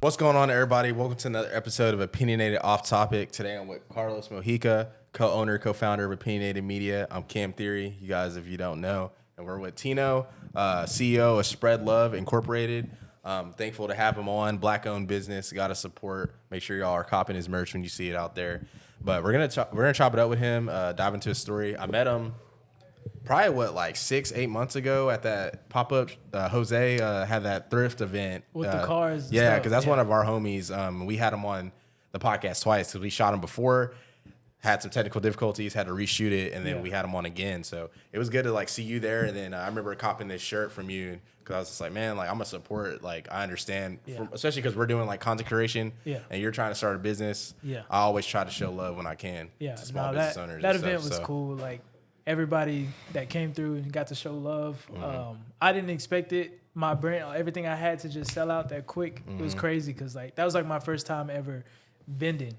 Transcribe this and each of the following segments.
What's going on, everybody? Welcome to another episode of Opinionated Off-topic. Today I'm with Carlos Mojica, co-owner, co-founder of Opinionated Media. I'm Cam Theory, you guys, if you don't know. And we're with Tino, CEO of Spread Love Incorporated. Thankful to have him on. Black-owned business. Got to support. Make sure y'all are copping his merch when you see it out there. But we're gonna chop it up with him, dive into his story. I met him probably, 6-8 months ago at that pop-up. Jose had that thrift event. With the cars. Yeah, because that's one of our homies. We had him on the podcast twice because we shot him before. Had some technical difficulties, had to reshoot it, and then we had him on again. So it was good to see you there. And then I remember copping this shirt from you because I was just like, man, I'm gonna support. I understand, especially because we're doing content creation. Yeah. And you're trying to start a business. Yeah. I always try to show love when I can. Yeah. To small business owners. That event was cool. Everybody that came through and got to show love. Mm-hmm. I didn't expect it. My brand, everything I had to just sell out that quick. Mm-hmm. It was crazy because that was my first time ever vending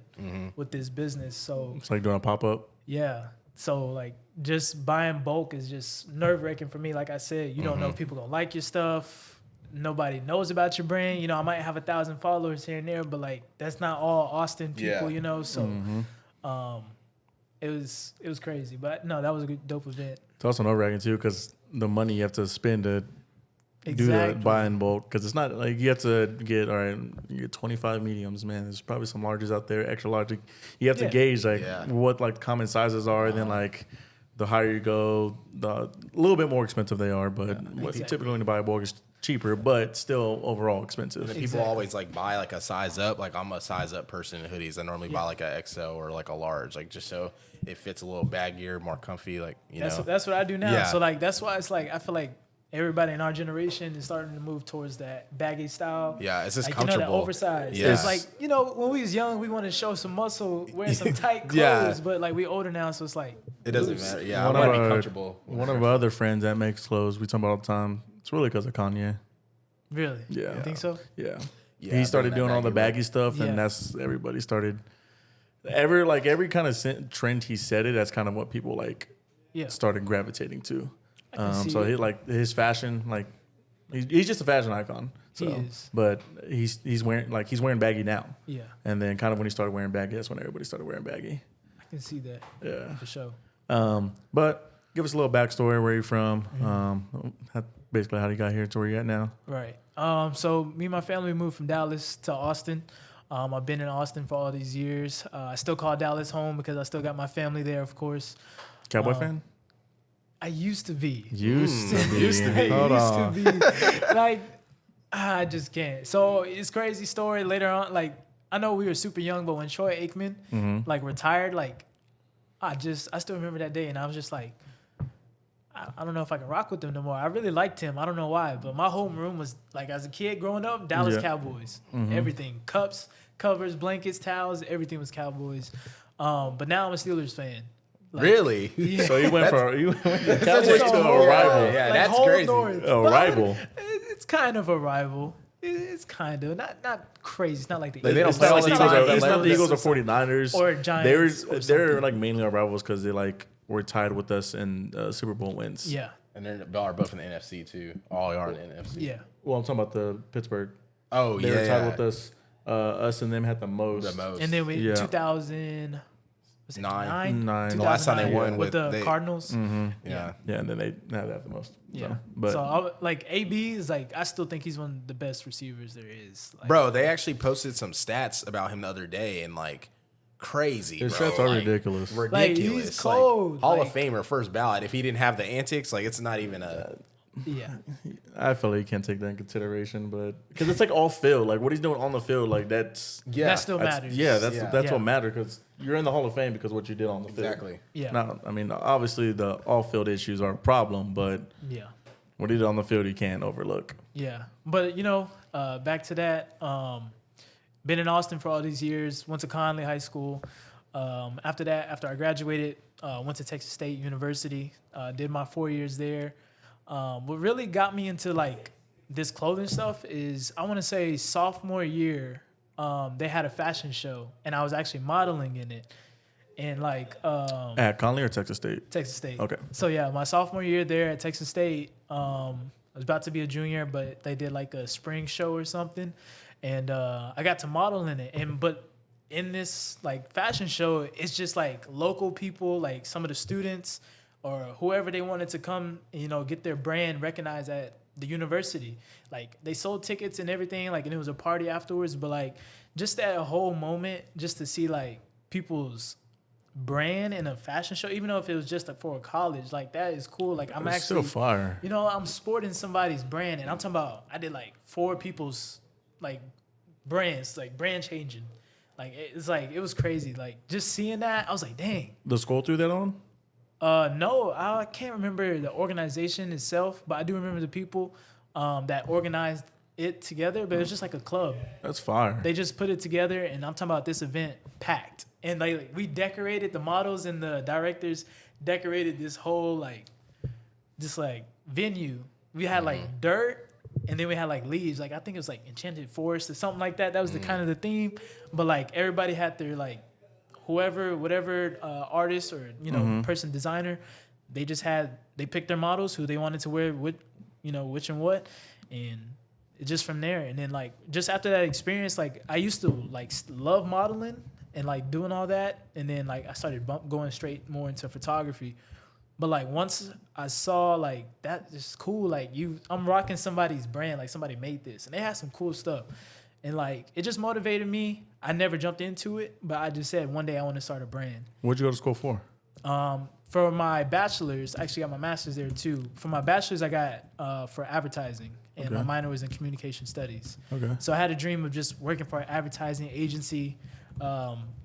with this business. So it's like doing a pop-up. Yeah. So just buying bulk is just nerve-wracking for me. Like I said, you don't know if people gonna like your stuff. Nobody knows about your brand. I might have 1,000 followers here and there, but that's not all Austin people, so it was crazy. But no, that was a good dope event. It's also nerve-wracking too because the money you have to spend to do that buy in bulk, because it's not you have to get you get 25 mediums, man. There's probably some larges out there, extra large. You have to gauge what common sizes are, and then the higher you go, the little bit more expensive they are. But typically when you buy a bulk, it's cheaper, but still overall expensive. And people always buy a size up. I'm a size up person in hoodies. I normally buy a XL or a large, just so it fits a little baggier, more comfy. That's what I do now. Yeah. So that's why it's I feel like everybody in our generation is starting to move towards that baggy style. Yeah, it's just comfortable. That oversized. Yeah. It's when we was young, we wanted to show some muscle wearing some tight clothes, but we older now, so it's it doesn't matter. Yeah, I want to be comfortable. One of our other friends that makes clothes, we talk about all the time. It's really because of Kanye. Really? Yeah. You think so? Yeah. He started doing all the baggy stuff, and that's everybody started. Every kind of trend he said it. That's kind of what people started gravitating to. So his fashion, he's just a fashion icon. So, he is. But he's wearing baggy now. Yeah. And then kind of when he started wearing baggy, that's when everybody started wearing baggy. I can see that. Yeah. For sure. But give us a little backstory. Where you're from? Basically, how you got here to where you're at now. Right. So me and my family moved from Dallas to Austin. I've been in Austin for all these years. I still call Dallas home because I still got my family there, of course. Cowboy fan? I used to be. Used to be. Hold on. I just can't. So it's a crazy story. Later on, I know we were super young, but when Troy Aikman retired, I still remember that day, and I was just I don't know if I can rock with them no more. I really liked him. I don't know why, but my homeroom was as a kid growing up, Dallas Cowboys. Everything, cups, covers, blankets, towels, everything was Cowboys. But now I'm a Steelers fan. Really? Yeah. So you went from Cowboys to a rival. Yeah, that's crazy. A rival. It's kind of a rival. It's kind of not crazy. It's not like the Eagles. They don't it's not like the Eagles or 49ers or Giants. They're mainly our rivals because they were tied with us in Super Bowl wins. Yeah, and they are both in the NFC too. All are in the NFC. Yeah. Well, I'm talking about the Pittsburgh. Oh, they were tied with us. Us and them had the most. And then 2000. Was it nine? The last time they won with the Cardinals. Mm-hmm. Yeah, and then they have the most. Yeah, so AB is I still think he's one of the best receivers there is. Bro, they actually posted some stats about him the other day, and crazy. His stats are ridiculous. Ridiculous. He's cold. Hall of Famer, first ballot. If he didn't have the antics, it's not even a. Yeah, I feel he can't take that in consideration, but because it's all field, what he's doing on the field, that still matters. Yeah, that's what matters because you're in the Hall of Fame because what you did on the field. Exactly. Yeah. Now, obviously the off-field issues are a problem, but what he did on the field, you can't overlook. Yeah, but back to that. Been in Austin for all these years. Went to Conley High School. After I graduated, went to Texas State University. Did my 4 years there. What really got me into this clothing stuff is I want to say sophomore year, they had a fashion show and I was actually modeling in it. And at Conley or Texas State? Texas State. Okay. So yeah, my sophomore year there at Texas State, I was about to be a junior, but they did a spring show or something. and I got to model in it. But in this like fashion show, it's just like local people, like some of the students or whoever they wanted to come, get their brand recognized at the university. Like they sold tickets and everything, like, and it was a party afterwards. But like just that whole moment, just to see like people's brand in a fashion show, even though if it was just for a college, like that is cool. Like I'm actually still fire. I'm sporting somebody's brand, and I'm talking about I did like 4 people's like brands, like brand changing. Like it's like it was crazy. Like just seeing that, I was like, dang. The school threw that on? No, I can't remember the organization itself, but I do remember the people that organized it together. But it was just like a club. That's fire. They just put it together, and I'm talking about this event packed. And like we decorated, the models and the directors decorated this whole this venue. We had like dirt, and then we had like leaves. Like I think it was like enchanted forest or something like that. That was the kind of the theme. But like everybody had their like whatever artist or person, designer, they picked their models who they wanted to wear which and what, and it just from there. And then like just after that experience, like I used to like love modeling and like doing all that, and then like I started going straight more into photography. But like once I saw like that is cool, like I'm rocking somebody's brand, like somebody made this and they had some cool stuff. And like it just motivated me. I never jumped into it, but I just said one day I want to start a brand. What'd you go to school for? For my bachelor's, I actually got my master's there too. For my bachelor's, I got for advertising, and my minor was in communication studies. Okay. So I had a dream of just working for an advertising agency,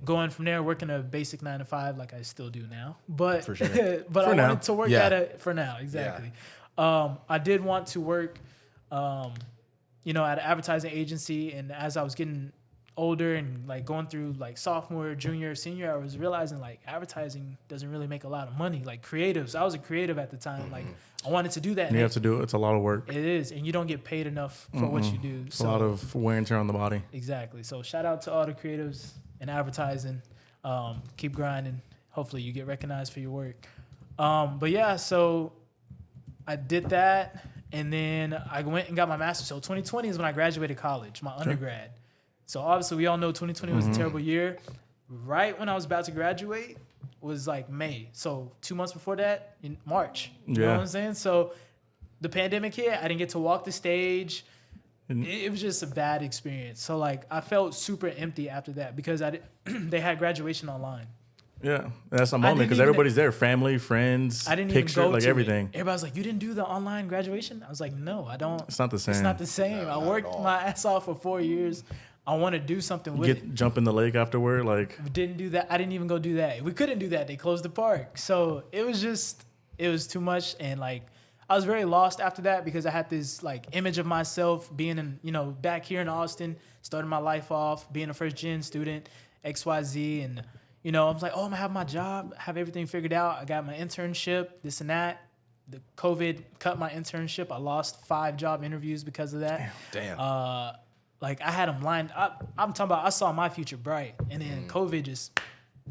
going from there, working a basic 9 to 5 like I still do now. But for sure. but for I now. wanted to work for now, exactly. Yeah. I did want to work, at an advertising agency, and as I was getting older and like going through like sophomore, junior, senior, I was realizing like advertising doesn't really make a lot of money. Like creatives, I was a creative at the time. Like I wanted to do that. And you have to do it. It's a lot of work. It is, and you don't get paid enough for what you do. It's a lot of wear and tear on the body. Exactly. So shout out to all the creatives in advertising. Keep grinding. Hopefully you get recognized for your work. But yeah, so I did that, and then I went and got my master's. So 2020 is when I graduated college, my undergrad. So obviously we all know 2020 was a terrible year. Right when I was about to graduate was like May. So 2 months before that, in March. You know what I'm saying? So the pandemic hit. I didn't get to walk the stage. It was just a bad experience. So like I felt super empty after that because they had graduation online. Yeah, that's a moment because everybody's there, family, friends, I didn't picture, even go like to everything. Everybody's like, "You didn't do the online graduation?" I was like, "No, I don't." It's not the same. It's not the same. No, I worked my ass off for 4 years. I want to do something with it. Jump in the lake afterward, like. Didn't do that. I didn't even go do that. We couldn't do that. They closed the park. So it was too much, and like I was very lost after that because I had this like image of myself being in back here in Austin, starting my life off, being a first gen student, XYZ, and. I was like, oh, I'm going to have my job, have everything figured out. I got my internship, this and that. The COVID cut my internship. I lost 5 job interviews because of that. Damn. Like, I had them lined up. I'm talking about I saw my future bright. And then COVID just,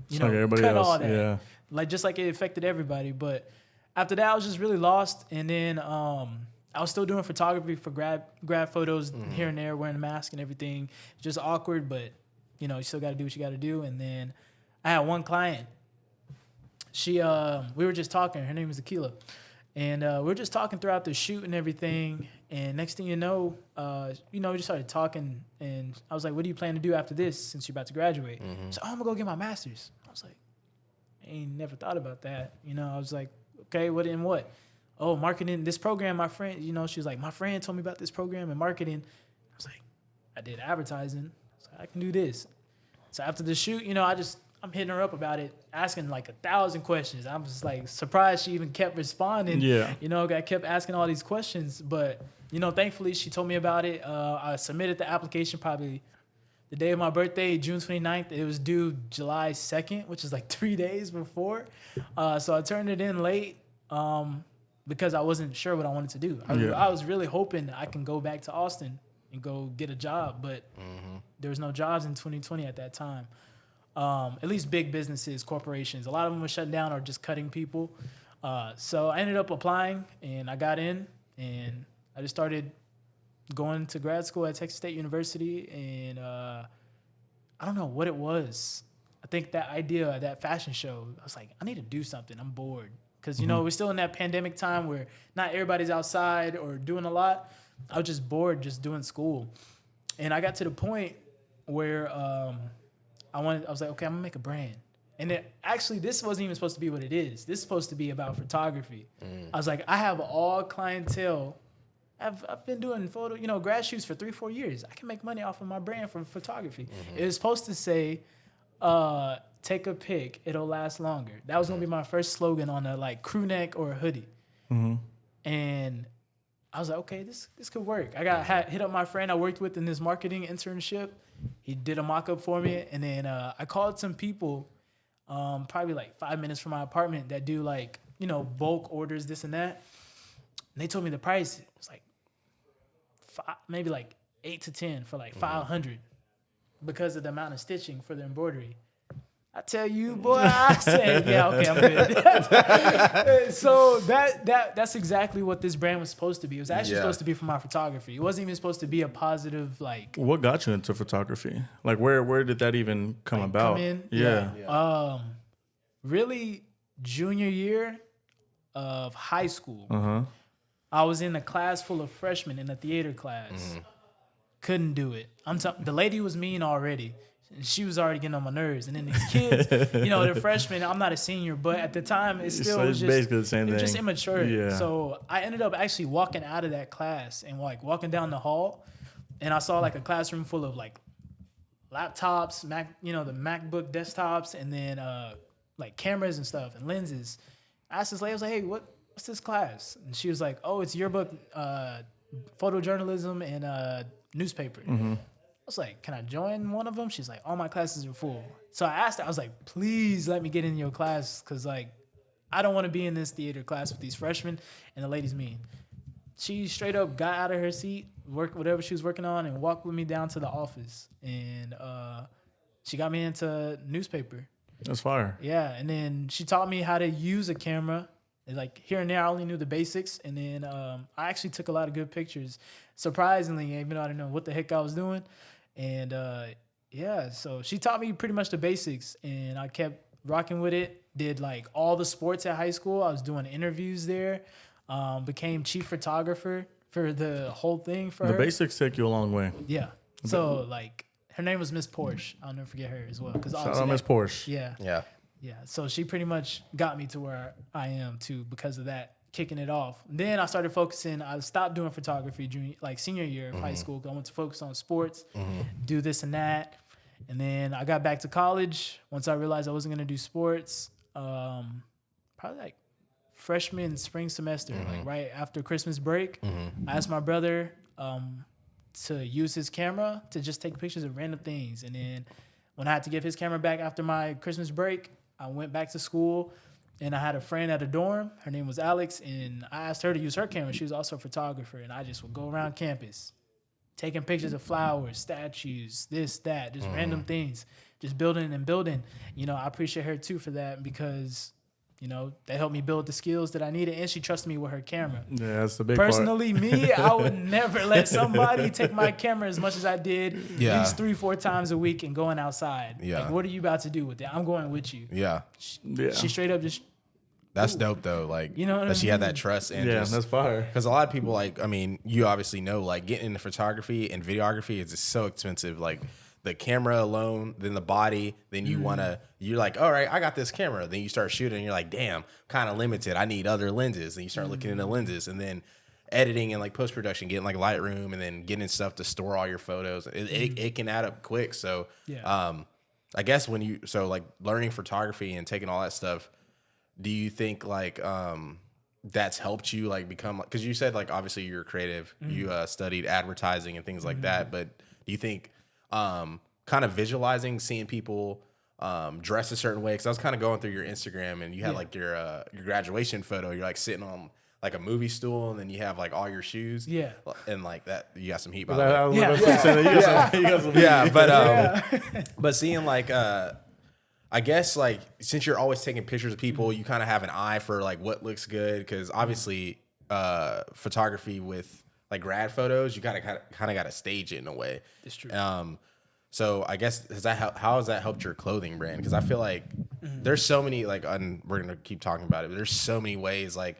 like cut else. all that. Yeah. Like, just like it affected everybody. But after that, I was just really lost. And then I was still doing photography for grad photos here and there, wearing a mask and everything. Just awkward, but, you still got to do what you got to do. And then I had one client. She, we were just talking. Her name is Akila, and we were just talking throughout the shoot and everything. And next thing you know, we just started talking. And I was like, "What do you plan to do after this? Since you're about to graduate?" So I'm gonna go get my master's. I was like, I ain't never thought about that. I was like, okay, what in what? Oh, marketing. This program, my friend. She was like, my friend told me about this program in marketing. I was like, I did advertising. So I can do this. So after the shoot, I'm hitting her up about it, asking like 1,000 questions. I'm just like surprised she even kept responding. Yeah. I kept asking all these questions, but thankfully she told me about it. I submitted the application probably the day of my birthday, June 29th. It was due July 2nd, which is like 3 days before. So I turned it in late because I wasn't sure what I wanted to do. I was really hoping I can go back to Austin and go get a job, but there was no jobs in 2020 at that time. At least big businesses, corporations. A lot of them were shutting down or just cutting people. So I ended up applying, and I got in, and I just started going to grad school at Texas State University, and I don't know what it was. I think that idea, that fashion show, I was like, I need to do something. I'm bored. Because, you know, we're still in that pandemic time where not everybody's outside or doing a lot. I was just bored just doing school. And I got to the point where I was like, okay, I'm going to make a brand. And this wasn't even supposed to be what it is. This is supposed to be about photography. I was like, I have all clientele. I've been doing grad shoots for 3-4 years. I can make money off of my brand for photography. It was supposed to say, take a pic, it'll last longer. That was gonna be my first slogan on a like crew neck or a hoodie. And I was like, okay, this could work. I hit up my friend I worked with in this marketing internship. He did a mock-up for me, and then I called some people, probably like 5 minutes from my apartment, that do like bulk orders, this and that. And they told me the price. It was like maybe like 8 to 10 for like 500 because of the amount of stitching for the embroidery. I tell you, boy, I said, yeah, okay, I'm good. So that's exactly what this brand was supposed to be. It was actually supposed to be for my photography. It wasn't even supposed to be a positive, like... What got you into photography? Like, where did that even come about? Come in? Yeah. Really, junior year of high school. I was in a class full of freshmen in a theater class. Couldn't do it. The lady was mean already. She was already getting on my nerves. And then these kids, they're freshmen. I'm not a senior, but at the time, it was just basically the same thing. Just immature. Yeah. So I ended up actually walking out of that class and like walking down the hall, and I saw like a classroom full of like laptops, Mac, the MacBook desktops, and then like cameras and stuff and lenses. I asked this lady, I was like, hey, what's this class? And she was like, oh, it's yearbook, photojournalism, and newspaper. I was like, can I join one of them? She's like, all my classes are full. So I asked her, I was like, please let me get in your class, because like, I don't want to be in this theater class with these freshmen. And the lady's mean. She straight up got out of her seat, worked whatever she was working on, and walked with me down to the office. And she got me into newspaper. That's fire. Yeah, and then she taught me how to use a camera. And like here and there, I only knew the basics. And then I actually took a lot of good pictures, surprisingly, even though I didn't know what the heck I was doing. And so she taught me pretty much the basics, and I kept rocking with it. Did like all the sports at high school. I was doing interviews there. Became chief photographer for the whole thing for her. The basics take you a long way. Yeah. So like her name was Miss Porsche. I'll never forget her as well. Shout out Miss Porsche. Yeah. So she pretty much got me to where I am too because of that. Kicking it off. Then I started focusing. I stopped doing photography senior year of high school. I went to focus on sports, do this and that. And then I got back to college. Once I realized I wasn't going to do sports, probably like freshman spring semester, like right after Christmas break, I asked my brother to use his camera to just take pictures of random things. And then when I had to give his camera back after my Christmas break, I went back to school. And I had a friend at a dorm. Her name was Alex, and I asked her to use her camera. She was also a photographer, and I just would go around campus, taking pictures of flowers, statues, this, that, just random things, just building and building. I appreciate her too for that because, that helped me build the skills that I needed, and she trusted me with her camera. Yeah, that's the big Personally, me, I would never let somebody take my camera as much as I did at least 3-4 times a week and going outside. Yeah. Like, what are you about to do with it? I'm going with you. Yeah. She straight up just... That's dope though. Like, that she had that trust and that's fire. Because a lot of people you obviously know, like getting into photography and videography is just so expensive. Like the camera alone, then the body, then you're like, all right, I got this camera. Then you start shooting and you're like, damn, kind of limited. I need other lenses. And you start looking into lenses, and then editing and like post-production, getting like Lightroom, and then getting stuff to store all your photos. It can add up quick. So I guess learning photography and taking all that stuff, do you think like that's helped you like become, because you said like obviously you're creative, you studied advertising and things like that, but do you think kind of visualizing, seeing people dress a certain way, because I was kind of going through your Instagram and you had like your graduation photo, you're like sitting on like a movie stool, and then you have like all your shoes, and like that you got some heat by the way. But seeing like I guess like since you're always taking pictures of people, you kind of have an eye for like what looks good, because obviously photography with like grad photos, you kind of got to stage it in a way. It's true. So I guess how has that helped your clothing brand? Because I feel like there's so many like, and we're gonna keep talking about it, but there's so many ways like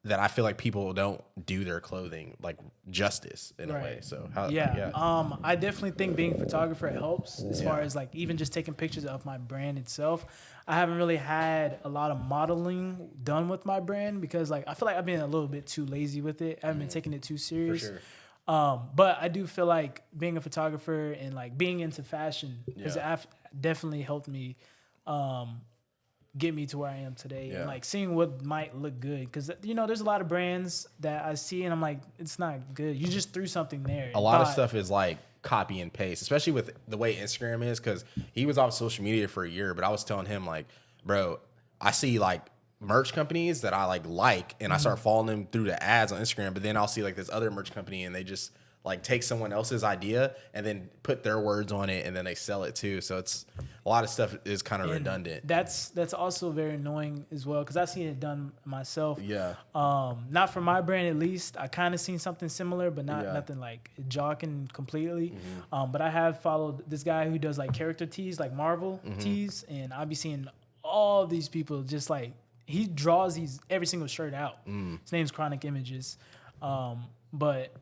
that I feel like people don't do their clothing like justice in a way. So I definitely think being a photographer helps as far as like even just taking pictures of my brand itself. I haven't really had a lot of modeling done with my brand because like I feel like I've been a little bit too lazy with it. I haven't been taking it too serious. For sure. But I do feel like being a photographer and like being into fashion has definitely helped me get me to where I am today. And like seeing what might look good. Because, you know, there's a lot of brands that I see and I'm like, it's not good. You just threw something there. A lot of stuff is like copy and paste, especially with the way Instagram is. Because he was off social media for a year, but I was telling him like, bro, I see like merch companies that I like, and I start following them through the ads on Instagram, but then I'll see like this other merch company and they just like take someone else's idea and then put their words on it and then they sell it too. So it's a lot of stuff is kind of redundant. That's also very annoying as well because I've seen it done myself. Yeah. Not for my brand at least. I kind of seen something similar, but nothing like jocking completely. But I have followed this guy who does like character tees, like Marvel tees, and I'll be seeing all these people just like he draws every single shirt out. His name's Chronic Images. But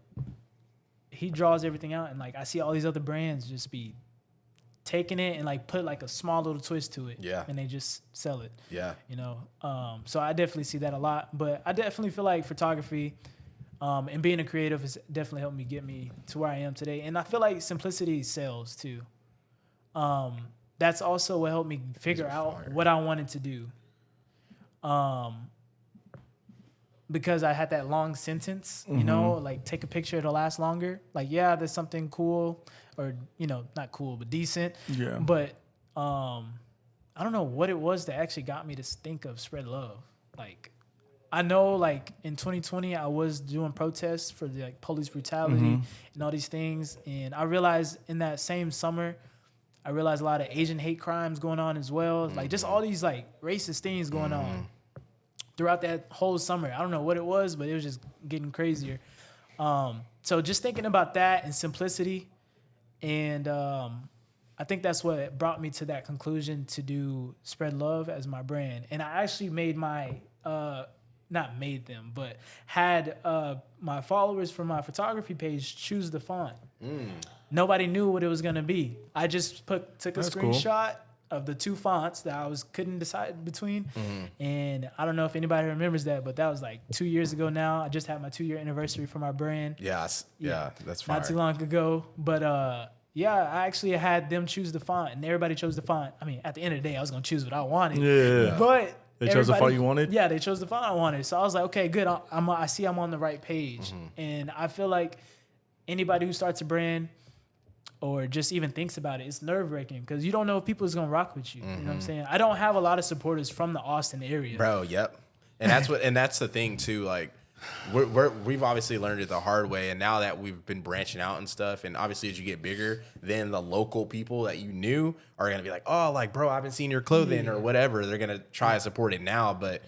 he draws everything out and like I see all these other brands just be taking it and like put like a small little twist to it. Yeah. And they just sell it. Yeah. You know? So I definitely see that a lot. But I definitely feel like photography and being a creative has definitely helped me get me to where I am today. And I feel like simplicity sells too. That's also what helped me figure out what I wanted to do. Because I had that long sentence, you know, like take a picture, it'll last longer. Like, yeah, there's something cool or, you know, not cool, but decent. Yeah. But I don't know what it was that actually got me to think of spread love. Like, I know like in 2020, I was doing protests for the like police brutality and all these things. And I realized in that same summer, I realized a lot of Asian hate crimes going on as well. Like just all these like racist things going on throughout that whole summer. I don't know what it was, but it was just getting crazier. So just thinking about that and simplicity. And I think that's what brought me to that conclusion to do Spread Love as my brand. And I actually made my, not made them, but had my followers from my photography page choose the font. Nobody knew what it was going to be. I just took a screenshot of the two fonts that I couldn't decide between. And I don't know if anybody remembers that, but that was like 2 years ago now. I just had my 2-year anniversary for my brand. Yes. Yeah, that's fine. Not too long ago. But I actually had them choose the font and everybody chose the font. I mean, at the end of the day, I was going to choose what I wanted. Yeah. But they chose the font you wanted? Yeah, they chose the font I wanted. So I was like, okay, good. I see I'm on the right page. And I feel like anybody who starts a brand or just even thinks about it, it's nerve-wracking because you don't know if people is going to rock with you. You know what I'm saying? I don't have a lot of supporters from the Austin area. Bro, yep. And that's the thing too. Like we've obviously learned it the hard way. And now that we've been branching out and stuff, and obviously as you get bigger, then the local people that you knew are going to be like, oh, like, bro, I've been seeing your clothing or whatever. They're going to try to support it now. But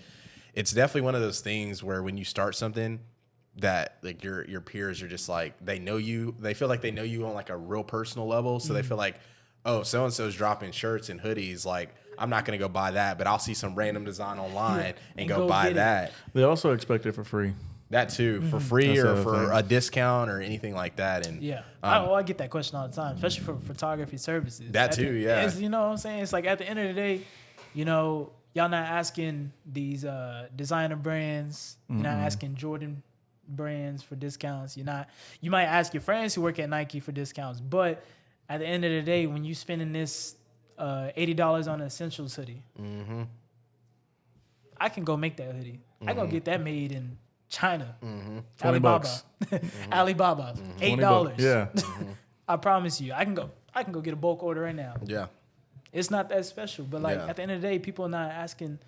it's definitely one of those things where when you start something, that like your peers are just like they feel like they know you on like a real personal level, so they feel like, oh, so and so's dropping shirts and hoodies, like I'm not gonna go buy that, but I'll see some random design online and go buy that. They also expect it for free. That too, for free or for a discount or anything like that. And I get that question all the time, especially for photography services. That too, yeah. You know what I'm saying? It's like at the end of the day, you know, y'all not asking these designer brands, you're not asking Jordan brands for discounts. You might ask your friends who work at Nike for discounts, but at the end of the day, when you spending this $80 on an essentials hoodie, I can go make that hoodie. I go get that made in China. Alibaba. Alibaba. $8. Yeah. I promise you. I can go get a bulk order right now. Yeah. It's not that special, but like at the end of the day, people are not asking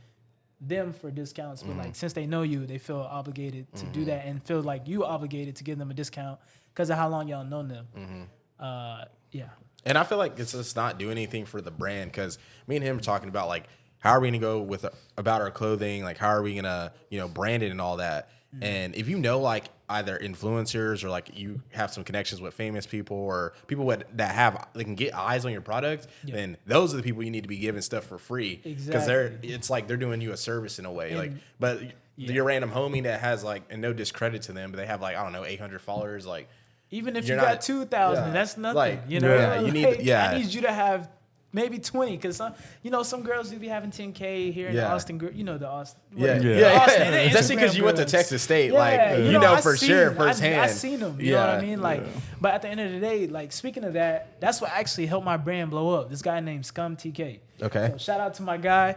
them for discounts, but like since they know you, they feel obligated to do that and feel like you obligated to give them a discount because of how long y'all known them. And I feel like it's just not doing anything for the brand because me and him are talking about like how are we gonna go about our clothing, like how are we gonna brand it and all that. And if you know like either influencers or like you have some connections with famous people or people that have they can get eyes on your product, then those are the people you need to be giving stuff for free. Because it's like they're doing you a service in a way. And, but your random homie that has like, and no discredit to them, but they have like, I don't know, 800 followers, like even if you got 2,000, that's nothing. Like, you know, you need I need you to have maybe 20, because some girls do be having 10K here in Austin. You know the Austin. Austin, especially because you went to Texas State, like for sure firsthand. I seen them. You know what I mean? Like, but at the end of the day, like speaking of that, that's what actually helped my brand blow up. This guy named Scum TK. Okay. So shout out to my guy.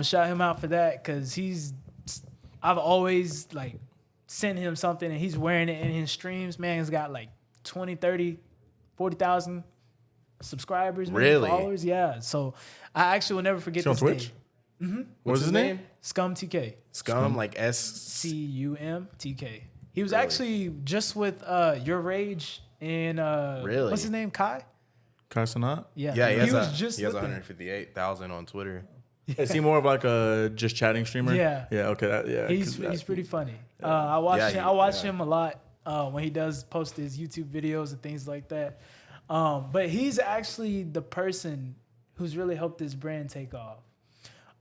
Shout him out for that because I've always like sent him something and he's wearing it in his streams. Man, he's got like 20, 30, 40,000 subscribers, really, followers. Yeah. So I actually will never forget this Twitch? day. Mm-hmm. What's his name? Scum TK. Scum, like SCUM TK. He was actually just with Your Rage and really? What's his name? Kai Sanat? Yeah. Yeah, he was just he has 158,000 on Twitter. Is he more of like a just chatting streamer? Yeah. Yeah. Okay. He's pretty funny. I watch him a lot when he does post his YouTube videos and things like that. But he's actually the person who's really helped this brand take off.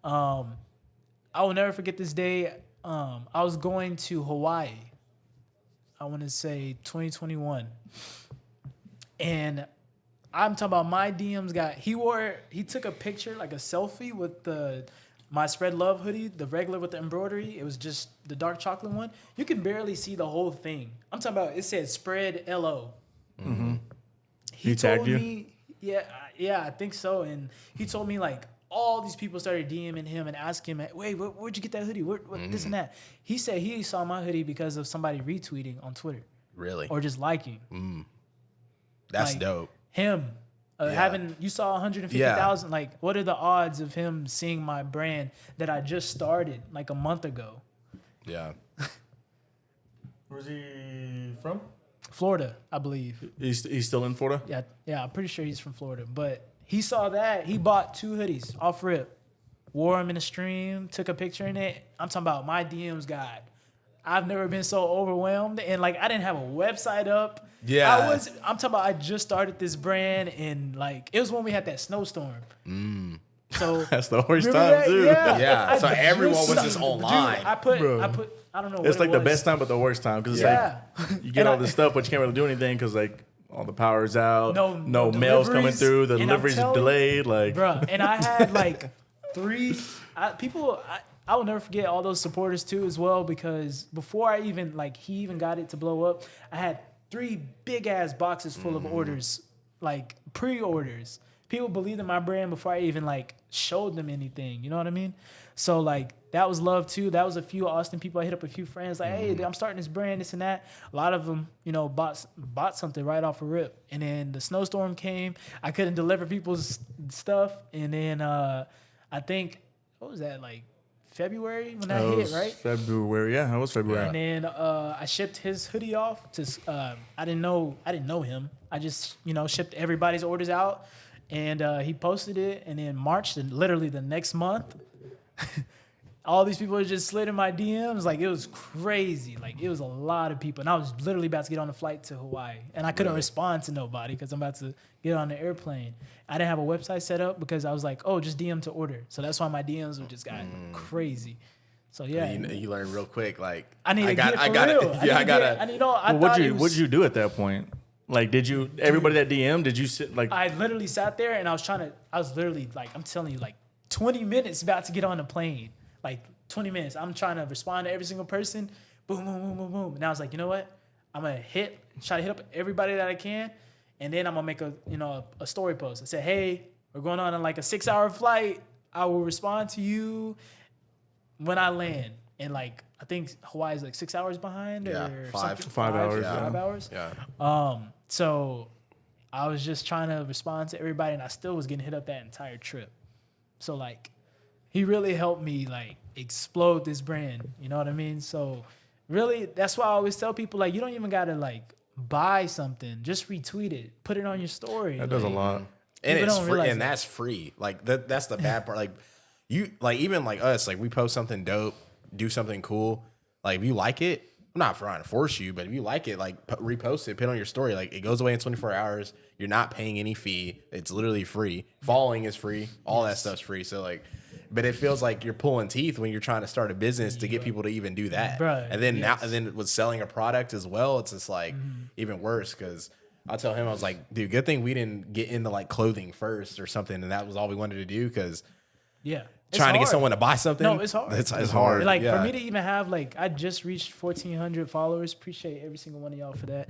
I will never forget this day. I was going to Hawaii. I want to say 2021. And I'm talking about my DMs he took a picture, like a selfie with my Spread Love hoodie, the regular with the embroidery. It was just the dark chocolate one. You can barely see the whole thing. I'm talking about, it said Spread LO. Mm-hmm. He tagged told you? me, yeah, I think so. And he told me like all these people started DMing him and asking him, wait, where'd you get that hoodie? What this and that? He said he saw my hoodie because of somebody retweeting on Twitter. Really? Or just liking. That's like, dope. Him you saw 150,000. Like, what are the odds of him seeing my brand that I just started like a month ago? Yeah. Where's he from? Florida, I believe. He's still in Florida? Yeah, I'm pretty sure he's from Florida. But he saw that. He bought 2 hoodies off rip, wore them in a stream, took a picture in it. I'm talking about my DMs guide. I've never been so overwhelmed. And like, I didn't have a website up. Yeah. I'm talking about I just started this brand and like, it was when we had that snowstorm. So that's the worst time that? too. Yeah. So everyone was just online. Dude, I put, I don't know. It's like the best time, but the worst time because it's like you get all this stuff, but you can't really do anything because like all the power's out. No mail's coming through. The delivery's delayed. Like, bruh. And I had like 3 people. I will never forget all those supporters too as well, because before I even he even got it to blow up, I had 3 big ass boxes full of orders, like pre-orders. People believed in my brand before I even showed them anything. You know what I mean? So that was love too. That was a few Austin people. I hit up a few friends hey, I'm starting this brand, this and that. A lot of them, bought something right off a rip. And then the snowstorm came. I couldn't deliver people's stuff. And then I think, what was that, February when that hit, right? February, yeah, that was February. And then I shipped his hoodie off to. I didn't know him. I just shipped everybody's orders out, and he posted it. And then March, literally the next month, all these people just slid in my DMs. It was crazy. It was a lot of people, and I was literally about to get on a flight to Hawaii, and I couldn't respond to nobody because I'm about to get on the airplane. I didn't have a website set up because I was like, oh, just DM to order. So that's why my DMs were just got crazy. So yeah, you learn real quick. I need to get it for real. Yeah, I gotta. What'd you do at that point? Did you everybody that DM? Did you sit I literally sat there and I was literally I'm telling you 20 minutes about to get on the plane. 20 minutes. I'm trying to respond to every single person. Boom, boom, boom, boom, boom. And I was like, you know what? I'm gonna try to hit up everybody that I can, and then I'm gonna make a story post. I said, hey, we're going on a 6-hour flight. I will respond to you when I land. And I think Hawaii's 6 hours behind or 5 hours. 5 hours. Yeah. So I was just trying to respond to everybody, and I still was getting hit up that entire trip. So he really helped me explode this brand. You know what I mean? So really, that's why I always tell people you don't even gotta buy something. Just retweet it, put it on your story. That does a lot. And it's free, and that's free. That's the bad part. You even us, we post something dope, do something cool. Like if you like it, I'm not trying to force you, but if you like it, like repost it, put it on your story. Like it goes away in 24 hours. You're not paying any fee. It's literally free. Following is free. All that stuff's free. So like, but it feels like you're pulling teeth when you're trying to start a business to get people to even do that. Right. And then now, and then with selling a product as well, it's just like even worse because I'll tell him, I was like, dude, good thing we didn't get into like clothing first or something. And that was all we wanted to do because trying to get someone to buy something. No, it's hard. It's hard. Like for me to even have like, I just reached 1,400 followers. Appreciate every single one of y'all for that.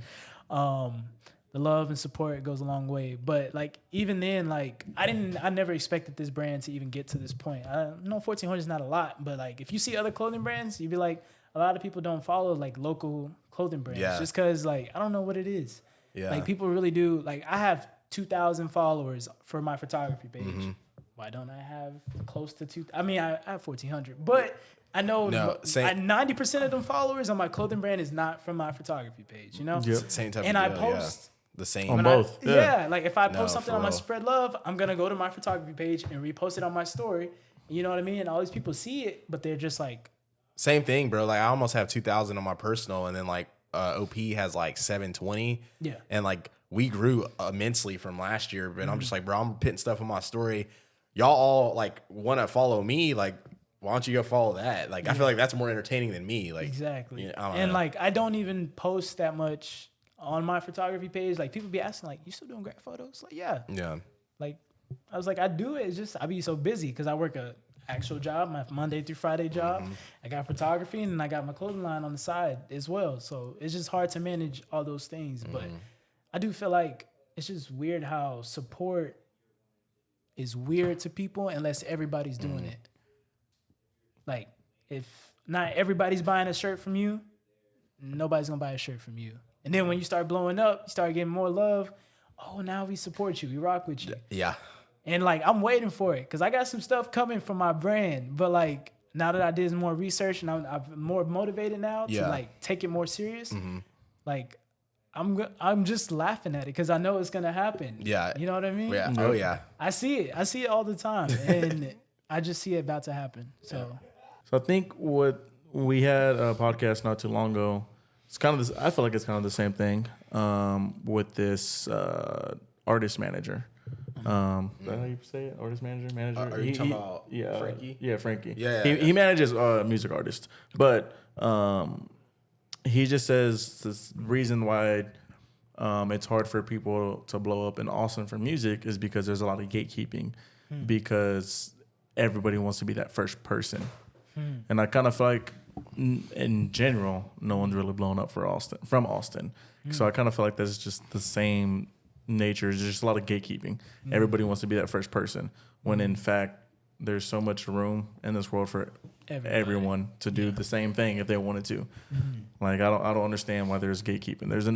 The love and support goes a long way. But like even then, like I never expected this brand to even get to this point. I know 1,400 is not a lot, but like if you see other clothing brands, you'd be like, a lot of people don't follow like local clothing brands just because like I don't know what it is. Yeah. Like people really do. Like I have 2,000 followers for my photography page. Why don't I have close to 2? I mean, I have 1,400, but I know 90% of them followers on my clothing brand is not from my photography page. You know, same type. And of I deal, post. The same on both. Like if I post something on my Spread Love, I'm gonna go to my photography page and repost it on my story. You know what I mean? And all these people see it, but they're just like, same thing, bro. Like I almost have 2,000 on my personal, and then like OP has like 720. Yeah, and like we grew immensely from last year. But I'm just like, bro, I'm putting stuff on my story. Y'all all like want to follow me, like. Why don't you go follow that? Like I feel like that's more entertaining than me. Like exactly. You know, and like I don't even post that much on my photography page. Like people be asking, like, you still doing great photos? Like, yeah. Like I was like, I do it. It's just I be so busy because I work a actual job, my Monday through Friday job. I got photography and I got my clothing line on the side as well. So it's just hard to manage all those things. But I do feel like it's just weird how support is weird to people unless everybody's doing it. Like if not everybody's buying a shirt from you, nobody's gonna buy a shirt from you. And then when you start blowing up, you start getting more love. Oh, now we support you. We rock with you. Yeah. And like, I'm waiting for it because I got some stuff coming from my brand. But like, now that I did more research and I'm more motivated now to like take it more serious, like I'm just laughing at it because I know it's going to happen. Yeah. You know what I mean? Yeah. Oh, yeah. I see it. I see it all the time. And I just see it about to happen. So I think what we had a podcast not too long ago, it's kind of this, I feel like it's kind of the same thing with this artist manager. Is that how you say it? Artist manager? Manager? Are you talking about Frankie? Yeah, Frankie. Yeah. He manages music artists. But he just says the reason why it's hard for people to blow up in Austin for music is because there's a lot of gatekeeping because everybody wants to be that first person. And I kind of feel like in general, no one's really blown up from Austin. So I kind of feel like that's just the same nature. There's just a lot of gatekeeping. Everybody wants to be that first person when in fact there's so much room in this world for everyone to do the same thing if they wanted to. Like I don't understand why there's gatekeeping. There's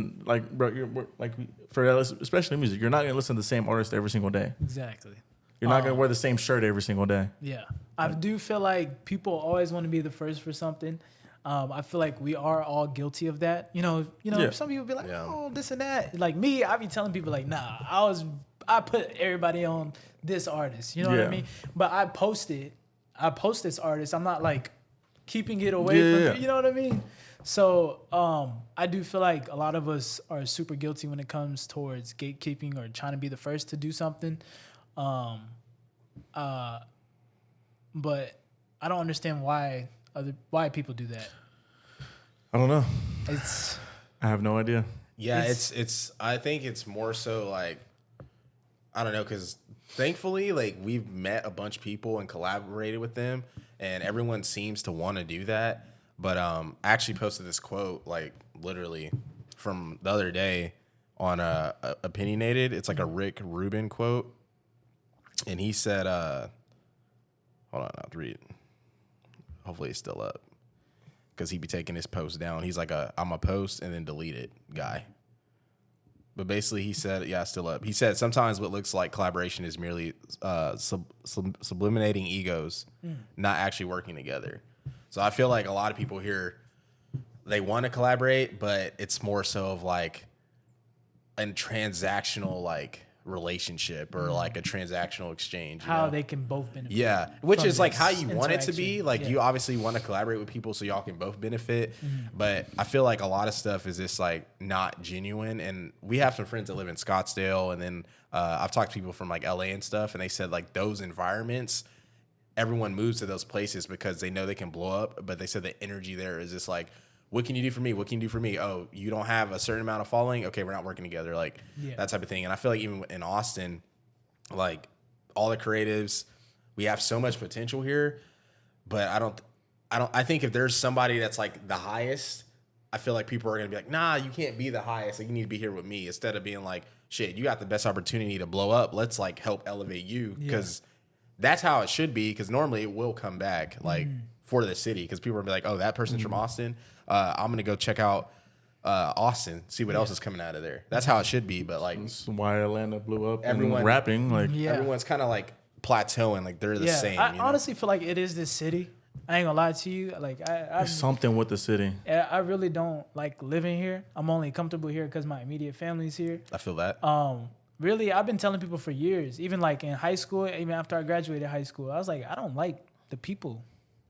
especially music, you're not gonna listen to the same artist every single day. Exactly. You're not gonna wear the same shirt every single day. Yeah, I do feel like people always want to be the first for something. I feel like we are all guilty of that. You know. Some people be like, oh, this and that. Like me, I be telling people like, nah, I put everybody on this artist. You know what I mean? But I post this artist. I'm not like keeping it away from you know what I mean? So I do feel like a lot of us are super guilty when it comes towards gatekeeping or trying to be the first to do something. But I don't understand why people do that. I don't know. I have no idea. Yeah, it's I think it's more so like, I don't know, because thankfully, like, we've met a bunch of people and collaborated with them, and everyone seems to want to do that. But I actually posted this quote, like, literally from the other day on Opinionated. It's like a Rick Rubin quote. And he said, hold on, I'll have to read it. Hopefully it's still up. Because he'd be taking his post down. He's like I'm a post and then delete it guy. But basically he said, it's still up. He said, sometimes what looks like collaboration is merely subliminating egos, not actually working together. So I feel like a lot of people here, they want to collaborate, but it's more so of like a transactional like relationship or like a transactional exchange. How they can both benefit. Yeah, which from is like this how you want it to be. interaction. Like you obviously want to collaborate with people so y'all can both benefit. But I feel like a lot of stuff is just like not genuine. And we have some friends that live in Scottsdale, and then I've talked to people from like LA and stuff, and they said like those environments, everyone moves to those places because they know they can blow up. But they said the energy there is just like, what can you do for me? What can you do for me? Oh, you don't have a certain amount of following? Okay, we're not working together. Like that type of thing. And I feel like even in Austin, like all the creatives, we have so much potential here, but I think if there's somebody that's like the highest, I feel like people are going to be like, nah, you can't be the highest. Like you need to be here with me, instead of being like, shit, you got the best opportunity to blow up. Let's like help elevate you. Cause that's how it should be. Cause normally it will come back like for the city. Cause people will be like, oh, that person's from Austin. I'm going to go check out Austin, see what else is coming out of there. That's how it should be. But like, That's why Atlanta blew up. Everyone- and rapping, like everyone's kind of like plateauing, like they're the same. I you know? honestly feel like it is this city. I ain't gonna lie to you. Like there's something with the city. I really don't like living here. I'm only comfortable here because my immediate family's here. I feel that. Really, I've been telling people for years, even like in high school, even after I graduated high school, I was like, I don't like the people.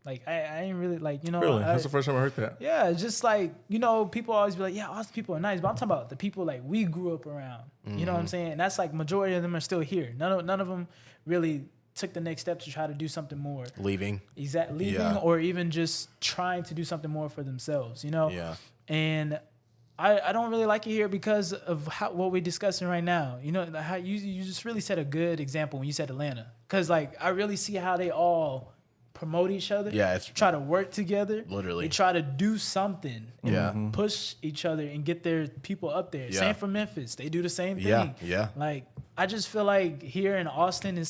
Like I ain't really like, you know. Really? That's the first time I heard that. Yeah, it's just like, you know, people always be like, yeah, Austin people are nice, but I'm talking about the people like we grew up around. You know what I'm saying? And that's like majority of them are still here. None of them really took the next step to try to do something more. Leaving. Leaving or even just trying to do something more for themselves, you know? Yeah. And I don't really like it here because of what we're discussing right now. You know, how you just really set a good example when you said Atlanta. Because, like, I really see how they all promote each other. Yeah, it's try to work together. Literally. They try to do something. And Yeah. push each other and get their people up there. Yeah. Same for Memphis. They do the same thing. Yeah, yeah. Like, I just feel like here in Austin,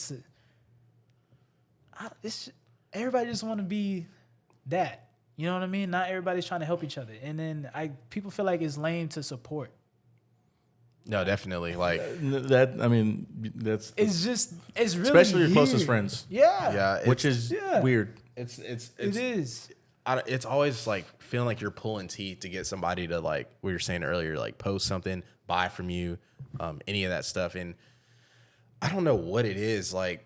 everybody just want to be that. You know what I mean? Not everybody's trying to help each other. And then people feel like it's lame to support. No, definitely. Like That, I mean, that's It's really especially your closest weird. friends. Yeah. yeah, Which is weird. it's It is. it's always like feeling like you're pulling teeth to get somebody to, like we were saying earlier, like post something, buy from you, any of that stuff. And I don't know what it is, like,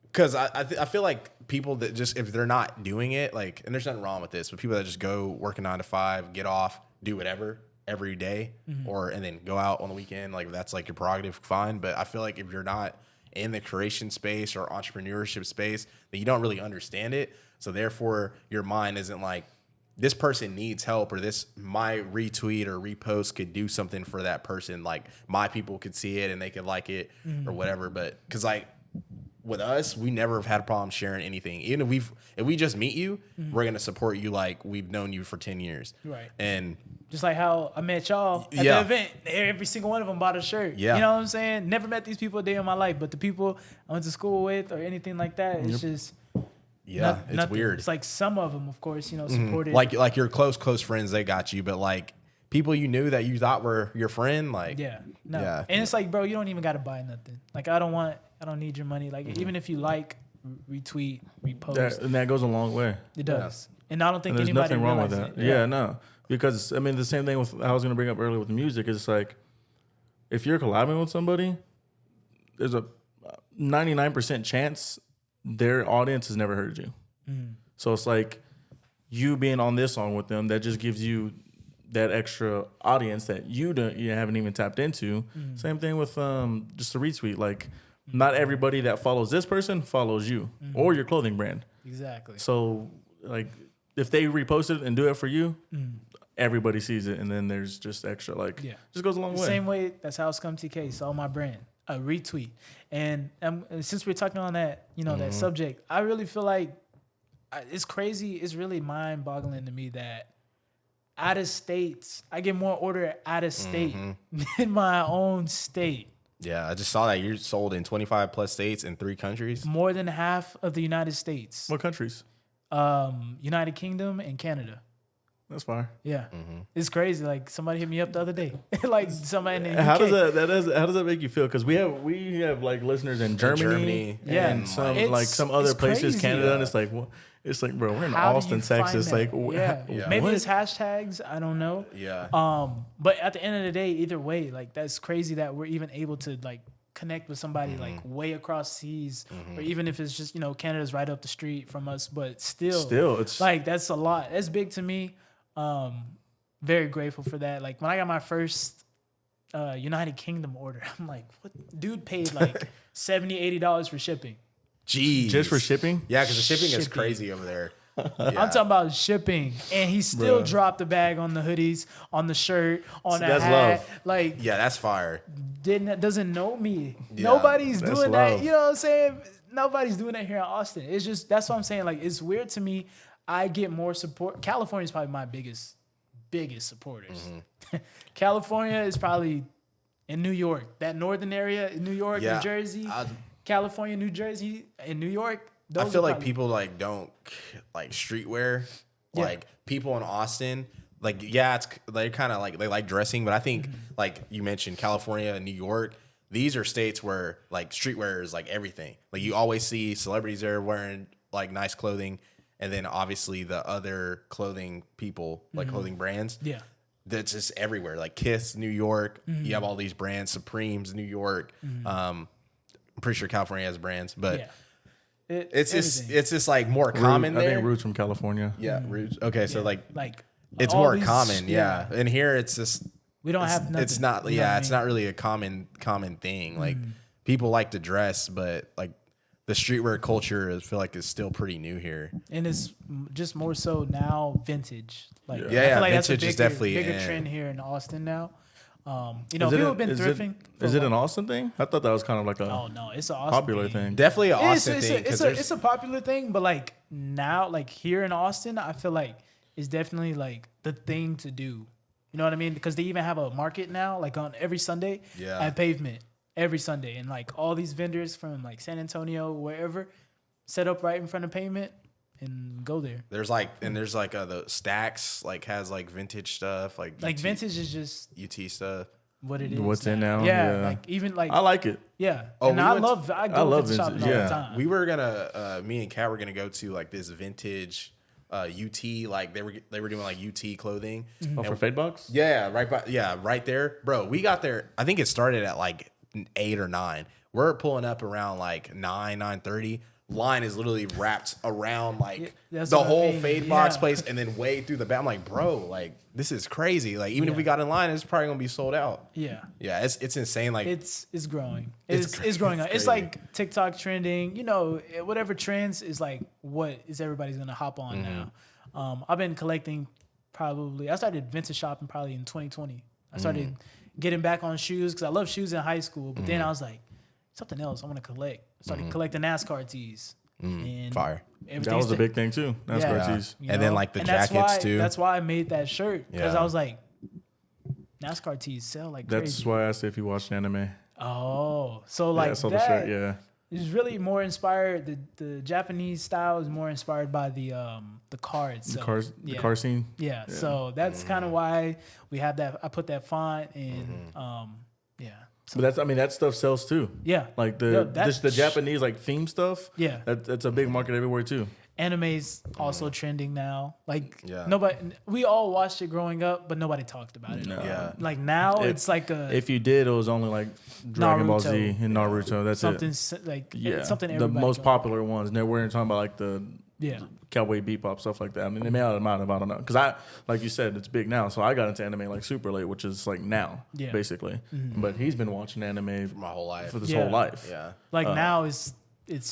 because I feel like people that just, if they're not doing it, like, and there's nothing wrong with this, but people that just go work a 9 to 5, get off, do whatever every day, and then go out on the weekend, like that's like your prerogative, fine. But I feel like if you're not in the creation space or entrepreneurship space, then you don't really understand it. So therefore, your mind isn't like, this person needs help, or my retweet or repost could do something for that person. Like my people could see it and they could like it or whatever. But because like with us, we never have had a problem sharing anything. Even if we just meet you, we're gonna support you like we've known you for 10 years. Right. And Just like how I met y'all at the event. Every single one of them bought a shirt. Yeah. You know what I'm saying? Never met these people a day in my life, but the people I went to school with or anything like that, it's just it's nothing. weird. It's like some of them, of course, you know, supported. Like your close friends, they got you, but like people you knew that you thought were your friend, like Yeah. No. Yeah. And it's like, bro, you don't even got to buy nothing. Like, I don't need your money. Like, even if you like, retweet, repost, And that goes a long way. it does. And I don't think And there's anybody nothing wrong with realizes that. it. Yeah, no. Because, I mean, the same thing with, I was going to bring up earlier with music, is like, if you're collabing with somebody, there's a 99% chance their audience has never heard you. So it's like you being on this song with them, that just gives you that extra audience that you haven't even tapped into. Same thing with just a retweet. Like, not everybody that follows this person follows you or your clothing brand. Exactly. So, like, if they repost it and do it for you, everybody sees it, and then there's just extra, like, just goes a long way. Same way, that's how Scum TK saw my brand, a retweet. And since we're talking on that, you know, that subject, I really feel like it's crazy. It's really mind-boggling to me that out of states, I get more order out of state than my own state. Yeah, I just saw that you're sold in 25 plus states in 3 countries. More than half of the United States. What countries? United Kingdom and Canada. That's fine. Yeah, it's crazy. Like, somebody hit me up the other day. Like, somebody in the UK. How does that make you feel? Because we have like listeners in Germany, Yeah. and some It's other places, crazy. Canada, and it's like, well, It's like, bro, we're in How do Austin, you find Texas. that? Like, Yeah. Maybe what? it's hashtags. I don't know. Yeah. But at the end of the day, either way, like that's crazy that we're even able to like connect with somebody like way across seas, or even if it's just Canada's right up the street from us, but still it's like that's a lot. That's big to me. Very grateful for that. Like when I got my first United Kingdom order, I'm like, what? Dude paid like $70-$80 for shipping. Jeez. just for shipping. Yeah, because the shipping is Shipping. crazy over there. Yeah. I'm talking about shipping, and he still Bruh. dropped the bag on the hoodies, on the shirt, on the that's hat. love. Like, Yeah, that's fire. doesn't know me. Yeah, Nobody's that's doing love. that. You know what I'm saying? Nobody's doing that here in Austin. It's just that's what I'm saying. Like, it's weird to me. I get more support. California is probably my biggest supporters. California is probably in New York, that northern area in New York, Yeah, New Jersey, California, New Jersey, and New York. I Those feel are like probably- people like don't like streetwear. Yeah. Like people in Austin, like yeah, they're kind of like they like dressing, but I think like you mentioned California and New York, these are states where like streetwear is like everything. Like you always see celebrities there wearing like nice clothing, and then obviously the other clothing people like clothing brands. Yeah. That's just everywhere. Like Kiss, New York. You have all these brands. Supreme's New York. I'm pretty sure California has brands, but. Yeah. It's Everything. just like more common I there. think Roots from California. Yeah, roots. Okay, so like it's all more these- common, yeah. And here it's just We don't have nothing. it's not you know what I it's mean? not really a common thing. Like people like to dress, but like the streetwear culture I feel like is still pretty new here. And it's just more so now vintage. Like Yeah. I Yeah, feel like that's a vintage is bigger, definitely bigger in. trend here in Austin now. Is People it have been thrifting. for Is a it an while. Austin thing? I thought that was kind of like a Oh no, it's an Austin popular thing. Definitely an Austin It's thing because it's a popular thing, but like now, like here in Austin, I feel like it's definitely like the thing to do. You know what I mean? Because they even have a market now, like on every Sunday Yeah. at Pavement, every Sunday, and like all these vendors from like San Antonio, wherever, set up right in front of Pavement and go there. there's like the Stacks like has like vintage stuff like Like UT, vintage is just UT stuff. what it is. What's in now? Yeah, Yeah. like even like I like it. yeah. Oh, and we I went to- love I go I love vintage shopping vintage, all yeah. the time. We were gonna me and Kat were gonna go to like this vintage UT, like they were doing like UT clothing. Oh, for Fade Box? Yeah, right there, bro. We got there. I think it started at like 8 or 9. We're pulling up around like 9:30. Line is literally wrapped around like that's the what I whole mean, Fade Box yeah. place, and then way through the back. I'm like, bro, like this is crazy. Like even if Yeah. we got in line, it's probably gonna be sold out. Yeah. Yeah, it's insane. Like It's growing. It's It's growing. it's It's crazy. like TikTok trending. Whatever trends is like what is everybody's gonna hop on now. I've been collecting probably. I started vintage shopping probably in 2020. I started getting back on shoes because I love shoes in high school. But then I was like, something else I want to collect. I started collecting NASCAR tees. And fire. That everything was a big thing too. NASCAR Yeah. tees. you And then, know? like, the And that's jackets, why- too. That's why I made that shirt because Yeah. I was like, NASCAR tees sell like That's crazy. why I asked if you watched anime. Oh, so Yeah, like I saw that, the shirt. Yeah. It's really more inspired. The Japanese style is more inspired by the car itself. The car scene. Yeah. So that's kind of why we have that. I put that font and yeah. So, But that stuff sells too. yeah. Like Yeah, just the Japanese like theme stuff. Yeah. That's a big market everywhere too. Anime's also trending now. Like Yeah. nobody, we all watched it growing up, but nobody talked about it. No. Yeah. Like now, it's like If you did, it was only like Dragon Ball Z Naruto. and Naruto. That's something it. like Yeah, something the everybody most goes- popular ones. And we're talking about like the Yeah. Cowboy Bebop stuff like that. I mean, they may have them out of I don't know because I like you said it's big now. So I got into anime like super late, which is like now Yeah. basically. But he's been watching anime My whole life. for this Yeah. whole life. Yeah. Like now it's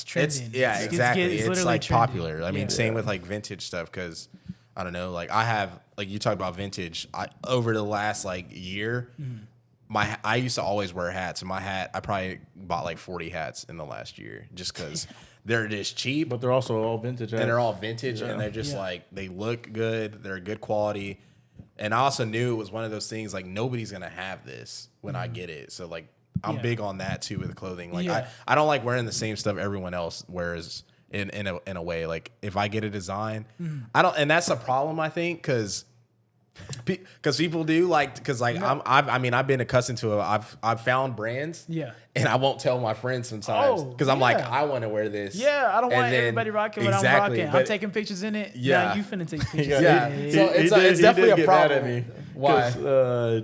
trending. It's exactly. It's literally like trending. popular. I mean, Yeah. same with like vintage stuff because I don't know. Like I have like you talked about vintage. Over the last like year, I used to always wear hats. And my hat, I probably bought like 40 hats in the last year just because they're just cheap, But they're also all vintage. and they're hats. all vintage, and they're just Yeah. like they look good. They're good quality. And I also knew it was one of those things like nobody's gonna have this when I get it. So like I'm Yeah. big on that too with clothing. Like Yeah. I don't like wearing the same stuff everyone else wears in a way. Like if I get a design, I don't, and that's a problem I think because Because people do like, because like I've been accustomed to it. I've found brands, and I won't tell my friends sometimes because I'm like, I want to wear this. Yeah, I don't want everybody rocking what I'm rocking. I'm taking pictures in it. Yeah, now you finna take pictures. So it's definitely a problem. Mad at me. Why?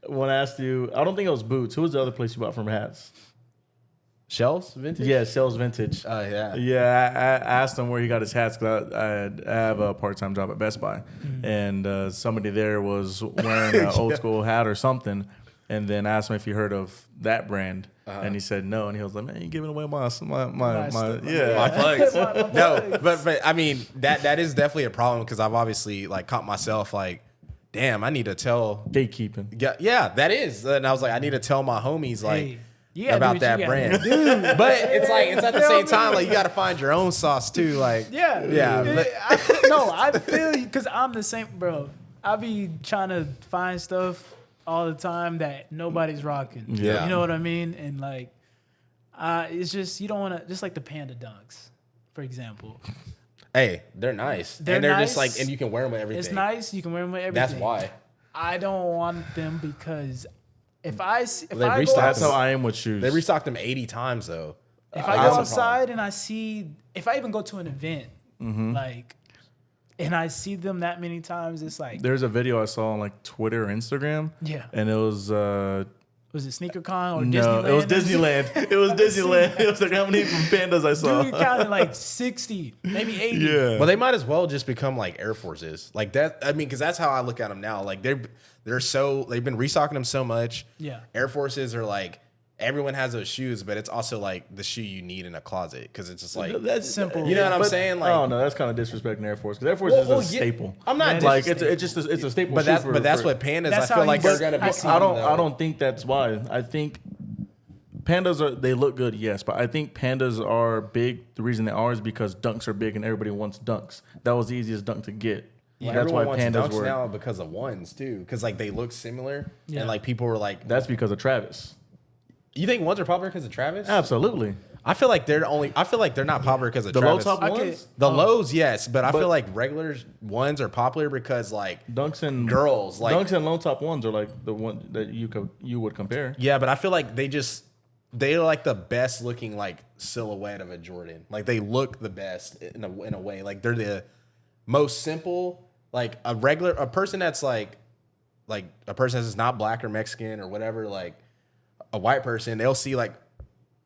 When I asked you, I don't think it was Boots. Who was the other place you bought from hats? Shells Vintage? Yeah, Shells Vintage. Oh, yeah. Yeah, I asked him where he got his hats because I have a part-time job at Best Buy. And somebody there was wearing an old school hat or something. And then I asked him if he heard of that brand. And he said no. And he was like, man, you giving away my plugs. No, but I mean, that is definitely a problem because I've obviously like caught myself like, damn, I need to tell. Gatekeeping. Yeah, that is. And I was like, I need to tell my homies like, about that brand. But it's like, it's at the same time, like you got to find your own sauce too. Like, I feel you because I'm the same, bro. I be trying to find stuff all the time that nobody's rocking. Yeah. You know what I mean? And like, it's just, you don't want to, just like the Panda Dunks, for example. Hey, they're nice. They're nice. Just like, and you can wear them with everything. It's nice. You can wear them with everything. That's why. I don't want them because that's how I am with shoes. They restocked them 80 times though. If I go outside and I see, if I even go to an event, like, and I see them that many times, it's like. There's a video I saw on like Twitter or Instagram. Yeah. And it was. Was it SneakerCon or Disneyland? No, it was Disneyland. It was Disneyland. It was like how many Pandas I saw. Dude, counted like 60, maybe 80. Yeah. Well, they might as well just become like Air Forces. Like that. I mean, because that's how I look at them now. Like they've been restocking them so much. Yeah. Air Forces are like, everyone has those shoes, but it's also like the shoe you need in a closet because it's just like that's simple. You know what I'm saying? Like, oh no, that's kind of disrespecting Air Force because Air Force is a staple. I'm not like it's a staple. But that's what Pandas. I feel like they're gonna be. I don't think that's why. I think Pandas they look good, yes, but I think Pandas are big. The reason they are is because dunks are big and everybody wants dunks. That was the easiest dunk to get. Yeah, that's why Pandas were now because of ones too, because like they look similar and like people were like, that's because of Travis. You think ones are popular because of Travis? Absolutely. I feel like they're not popular because of the Travis. low top ones. The lows, yes, but I feel like regular ones are popular because like dunks and girls, like dunks and low top ones are like the one that you would compare. Yeah, but I feel like they're like the best looking like silhouette of a Jordan. Like they look the best in a way. Like they're the most simple. Like a person that's like a person that's not black or Mexican or whatever, like. A white person, they'll see like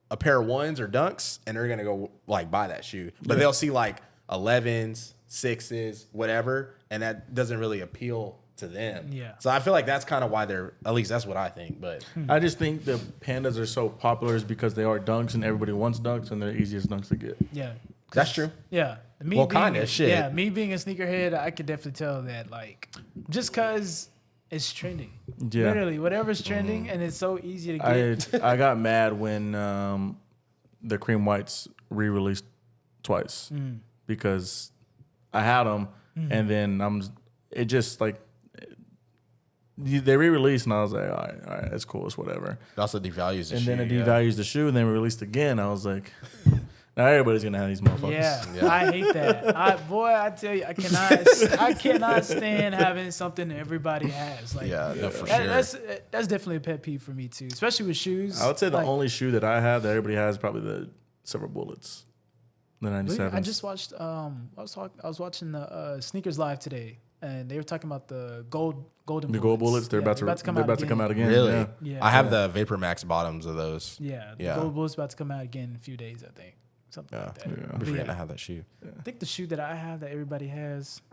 a pair of ones or dunks and they're gonna go like buy that shoe. But they'll see like 11s, 6s, whatever, and that doesn't really appeal to them. Yeah. So I feel like that's kind of why at least that's what I think. But I just think the Pandas are so popular is because they are dunks and everybody wants dunks and they're the easiest dunks to get. Yeah. That's true. Yeah. Me being a sneakerhead, I could definitely tell that like just cause it's trending. Yeah. Literally, whatever's trending, and it's so easy to get. I got mad when the cream whites re-released twice because I had them, and then it just like they re-released, and I was like, all right, it's cool, it's whatever. It also devalues the shoe. And then it devalues the shoe, and then released again. I was like. Now everybody's gonna have these motherfuckers. Yeah. I hate that. I tell you, I cannot stand having something everybody has. Like, for sure. That's definitely a pet peeve for me too, especially with shoes. I would say the only shoe that I have that everybody has is probably the Silver Bullets, the 97s. I just watched. I was watching the Sneakers Live today, and they were talking about the golden. The gold bullets. They're about to come out again. Really? Yeah. I have the Vapor Max bottoms of those. Yeah. The gold bullets about to come out again in a few days, I think. Something like that. Yeah. I'm forgetting to have that shoe. Yeah. I think the shoe that I have that everybody has.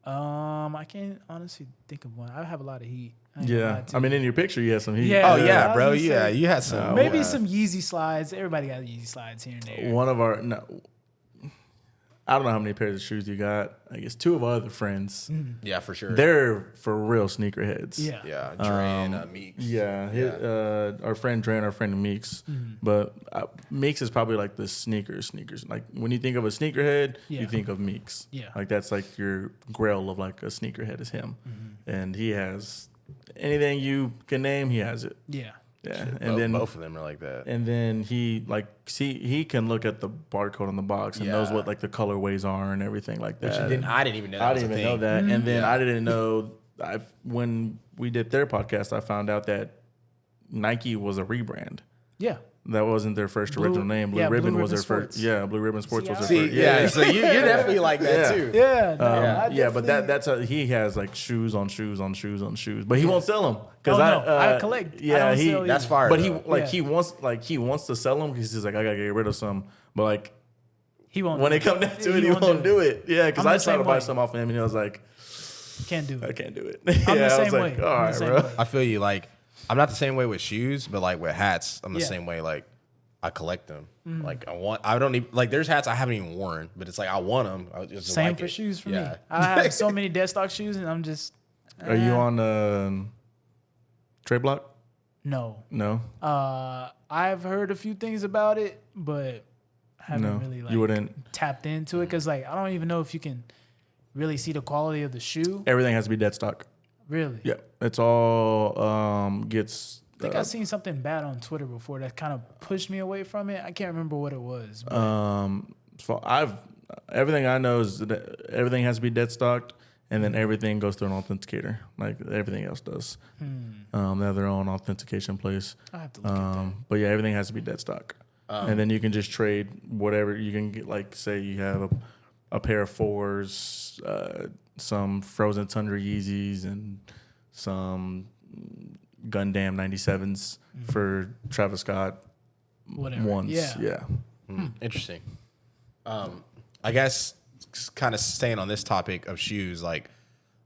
I can't honestly think of one. I have a lot of heat. I mean, in your picture, you had some heat. Yeah. Oh yeah, bro. Yeah, you had some. Maybe some Yeezy slides. Everybody got Yeezy slides here and there. One of our I don't know how many pairs of shoes you got. I guess two of our other friends. Yeah, for sure. They're for real sneakerheads. Yeah. Yeah, Dre and Meeks. Our friend Dre and our friend Meeks. But Meeks is probably like the sneakers. Like when you think of a sneakerhead, you think of Meeks. Yeah. Like that's like your grail of like a sneakerhead is him. And he has anything you can name, he has it. Yeah. Yeah, and then both of them are like that. And then he can look at the barcode on the box and knows what like the colorways are and everything like that. I didn't even know. I didn't even know that. And then I didn't know. When we did their podcast, I found out that Nike was a rebrand. Yeah. That wasn't their first original name. Blue Ribbon was their first. Yeah, Blue Ribbon Sports was their first. Yeah, so you're definitely like that too. Yeah. But that's how he has like shoes on shoes on shoes on shoes, but he won't sell them because I collect. Yeah, that's fire. But he wants to sell them because he's like, I gotta get rid of some, but like he won't. When it comes down to it, he won't do it. Yeah, because I tried to buy some off him and I was like, can't do it. I can't do it. I'm the same way. All right, bro. I feel you. Like I'm not the same way with shoes, but like with hats, I'm the same way. Like I collect them. Like I don't even like. There's hats I haven't even worn, but it's like I want them. I just same like for shoes for me. I have so many dead stock shoes, and I'm just. Are you on Trade Block? No. I've heard a few things about it, but haven't really like you wouldn't tapped into it because like I don't even know if you can really see the quality of the shoe. Everything has to be dead stock. Really? Yeah, it's all gets. I think I've seen something bad on Twitter before that kind of pushed me away from it. I can't remember what it was. So everything I know is that everything has to be dead stocked, and then everything goes through an authenticator, like everything else does. They have their own authentication place. I have to look at that. But yeah, everything has to be dead stock, and then you can just trade whatever you can get. Like say you have a pair of 4s, some Frozen Tundra Yeezys, and some Gundam 97s for Travis Scott. Whatever. Ones. Yeah. Interesting. I guess kind of staying on this topic of shoes, like,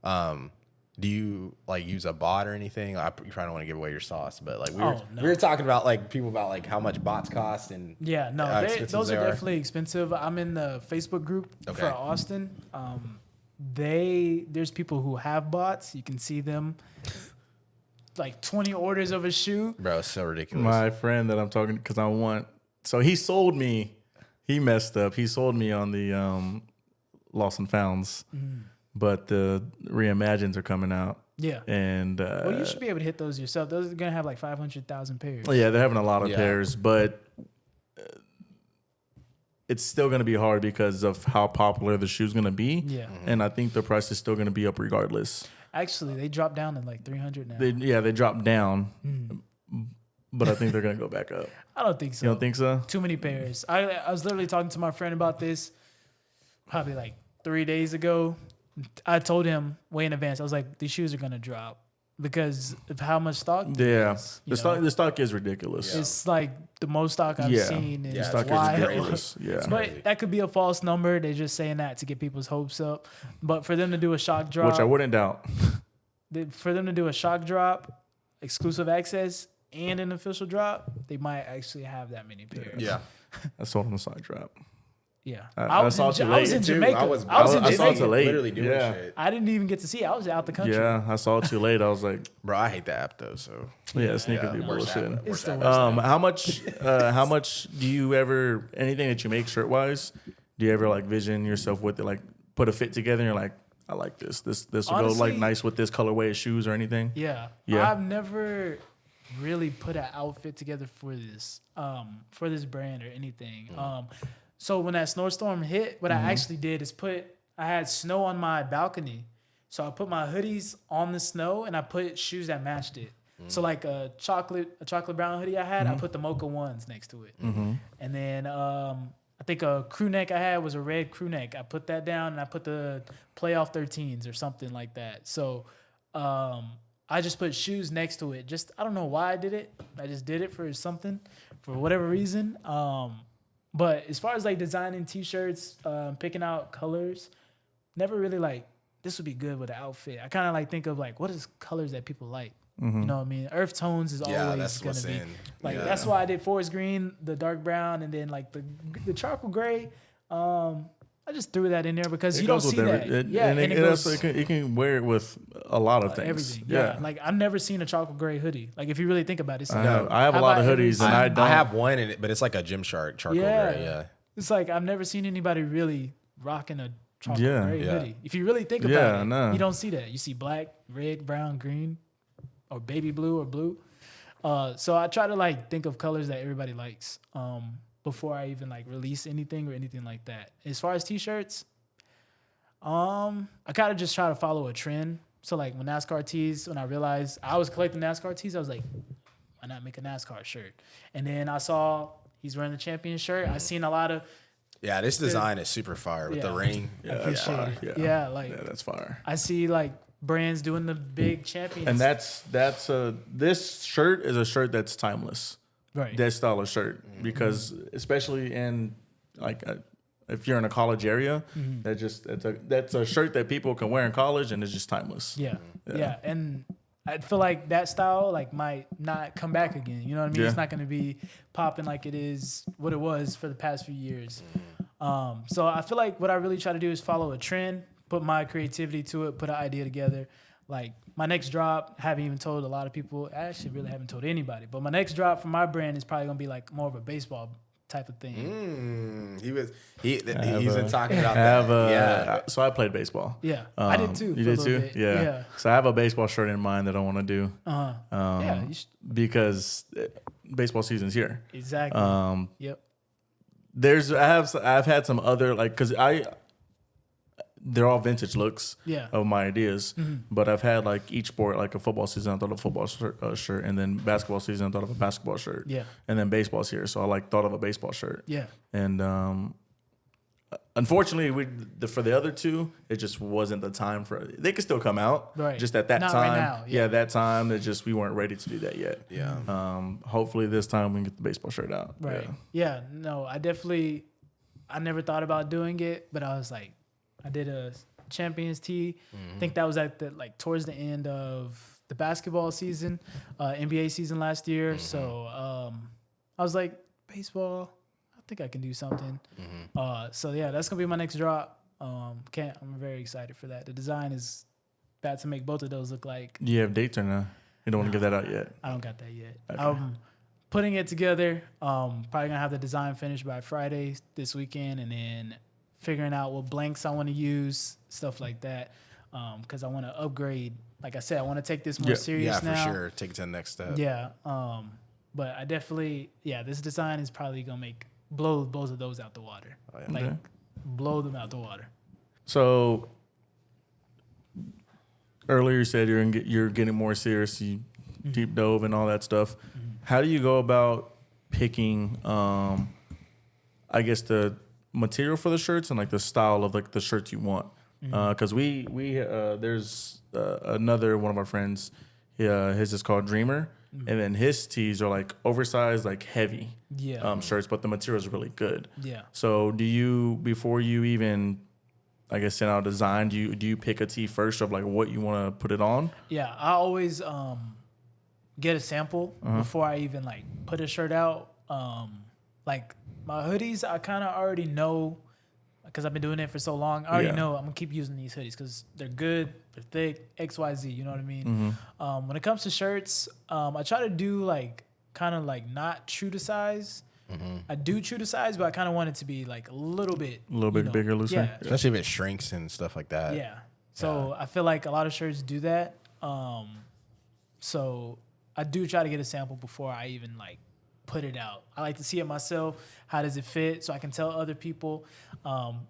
do you like use a bot or anything? You probably don't want to give away your sauce, but like we were talking about like people about like how much bots cost and those are definitely expensive. I'm in the Facebook group for Austin. There's people who have bots. You can see them. Like 20 orders of a shoe. Bro, it's so ridiculous. My friend that I'm talking to, because so he sold me, he messed up. He sold me on the Lost and Founds, but the Reimagines are coming out. Yeah. And well, you should be able to hit those yourself. Those are going to have like 500,000 pairs. Yeah, they're having a lot of pairs, but it's still going to be hard because of how popular the shoe's going to be. Yeah. And I think the price is still going to be up regardless. Actually, they dropped down to like 300 now. They dropped down, but I think they're going to go back up. I don't think so. You don't think so? Too many pairs. I was literally talking to my friend about this probably like 3 days ago. I told him way in advance. I was like, these shoes are going to drop because of how much stock there is. The stock is ridiculous. It's like the most stock I've seen. The stock is ridiculous. Yeah. But that could be a false number. They're just saying that to get people's hopes up. But for them to do a shock drop. Which I wouldn't doubt. For them to do a shock drop, exclusive access, and an official drop, they might actually have that many pairs. Yeah. I sold them a side drop. Yeah. I saw it too late. I was in Jamaica. I was in I saw it Jamaica. too late. Literally doing shit. I didn't even get to see it. I was out the country. Yeah, I saw it too late. I was like, bro, I hate the app though. So sneakers be bullshit. It's the worst. How much do you ever, anything that you make shirt wise, do you ever like vision yourself with it, like put a fit together and you're like, I like this. This will Honestly, go like nice with this colorway of shoes or anything? Yeah. I've never really put an outfit together for this brand or anything. So when that snowstorm hit, what I actually did is I had snow on my balcony. So I put my hoodies on the snow and I put shoes that matched it. So like a chocolate brown hoodie I had, I put the mocha ones next to it. And then I think a crew neck I had was a red crew neck. I put that down and I put the playoff 13s or something like that. So I just put shoes next to it. I don't know why I did it. I just did it for whatever reason. But as far as like designing t-shirts, picking out colors, never really like, this would be good with an outfit. I kind of like think of like, what is colors that people like? You know what I mean? Earth tones is always going to be like, that's why I did forest green, the dark brown, and then like the charcoal gray. I just threw that in there because you don't see that. It can wear it with a lot of things. Everything. Yeah. Like I've never seen a charcoal gray hoodie. Like if you really think about it. I have a lot of hoodies and I don't. I have one in it, but it's like a Gymshark charcoal gray. Yeah. It's like I've never seen anybody really rocking a charcoal gray hoodie. If you really think about it, you don't see that. You see black, red, brown, green, or baby blue or blue. So I try to like think of colors that everybody likes before I even like release anything or anything like that. As far as t-shirts, I kind of just try to follow a trend. So like when NASCAR tees, when I realized I was collecting NASCAR tees, I was like, why not make a NASCAR shirt? And then I saw he's wearing the champion shirt. I seen a lot of this design is super fire with the ring. Yeah, that's fire. Yeah, like that's fire. I see like brands doing the big champions. And this shirt is a shirt that's timeless. Right. That style of shirt, because especially in like if you're in a college area, that's a shirt that people can wear in college, and it's just timeless. Yeah. And I feel like that style like might not come back again. You know what I mean? Yeah. It's not going to be popping like it is what it was for the past few years. So I feel like what I really try to do is follow a trend, put my creativity to it, put an idea together. Like my next drop, haven't even told a lot of people. I actually really haven't told anybody. But my next drop for my brand is probably gonna be like more of a baseball type of thing. He's been talking about that. So I played baseball. Yeah, I did too. You did too? Yeah. So I have a baseball shirt in mind that I want to do. Yeah, because baseball season's here. Exactly. Yep. I've had some other like because they're all vintage looks of my ideas, but I've had like each sport, like a football season, I thought of a football shirt, and then basketball season, I thought of a basketball shirt, and then baseball's here, so I like thought of a baseball shirt, and unfortunately, for the other two, it just wasn't the time for it. They could still come out, right? Just at that Not time, right now, that time, we weren't ready to do that yet. Hopefully this time we can get the baseball shirt out, right? No, I never thought about doing it, but I was like, I did a Champions tee. I think that was towards the end of the basketball season, NBA season last year. So I was like, baseball, I think I can do something. So that's gonna be my next drop. I'm very excited for that. The design is bad to make both of those look like. Do you have dates or no? You don't want to get that out yet? I don't got that yet. Okay. I'm putting it together. Probably gonna have the design finished by Friday this weekend, and then figuring out what blanks I want to use, stuff like that. Because I want to upgrade. Like I said, I want to take this more serious now. Yeah, for sure. Take it to the next step. Yeah. But I definitely, this design is probably going to blow both of those out the water. Oh, yeah. Okay. Blow them out the water. So earlier you said you're getting more serious. You deep dove and all that stuff. How do you go about picking, I guess, the material for the shirts and like the style of like the shirts you want? Because we there's another one of our friends. His is called Dreamer, and then his tees are like oversized, like heavy shirts, but the material is really good. Yeah. So do you, before you even, I guess, send out a design, do you pick a tee first of like what you want to put it on? Yeah, I always get a sample before I even like put a shirt out. Like my hoodies, I kind of already know because I've been doing it for so long. I already know I'm gonna keep using these hoodies because they're good, they're thick, XYZ. You know what I mean? When it comes to shirts, I try to do like kind of like not true to size. I do true to size, but I kind of want it to be like a little bit bigger, looser. Yeah. Especially if it shrinks and stuff like that. Yeah. So I feel like a lot of shirts do that. So I do try to get a sample before I even like put it out. I like to see it myself. How does it fit? So I can tell other people.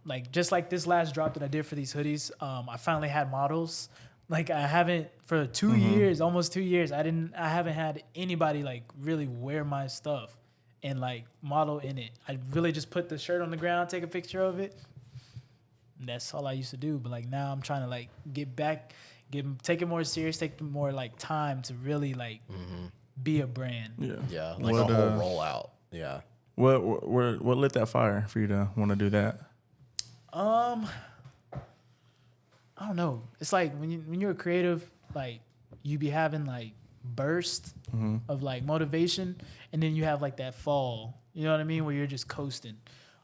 Like just like this last drop that I did for these hoodies, I finally had models. Like I haven't for 2 years, almost 2 years. I haven't had anybody like really wear my stuff and like model in it. I really just put the shirt on the ground, take a picture of it. And that's all I used to do. But like now I'm trying to like get back, take it more serious, take more like time to really like be a brand. Yeah, like a whole rollout. Yeah. What lit that fire for you to want to do that? I don't know. It's like when you're a creative, like you be having like bursts of like motivation, and then you have like that fall. You know what I mean? Where you're just coasting.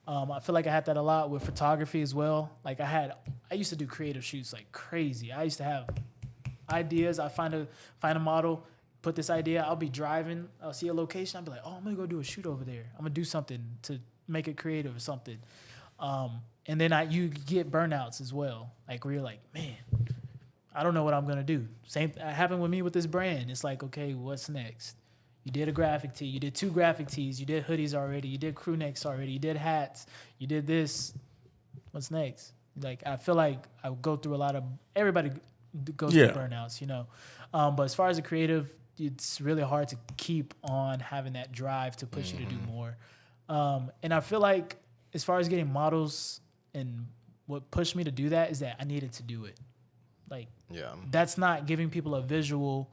I feel like I had that a lot with photography as well. Like I used to do creative shoots like crazy. I used to have ideas. I find a model, put this idea. I'll be driving. I'll see a location. I'll be like, oh, I'm gonna go do a shoot over there. I'm gonna do something to make it creative or something. And then you get burnouts as well. Like where you're like, man, I don't know what I'm gonna do. Same happened with me with this brand. It's like, okay, what's next? You did a graphic tee. You did 2 graphic tees. You did hoodies already. You did crew necks already. You did hats. You did this. What's next? Like, I feel like I would go through a lot of, everybody goes through burnouts, you know. But as far as a creative, it's really hard to keep on having that drive to push you to do more. And I feel like as far as getting models, and what pushed me to do that is that I needed to do it. Like, that's not giving people a visual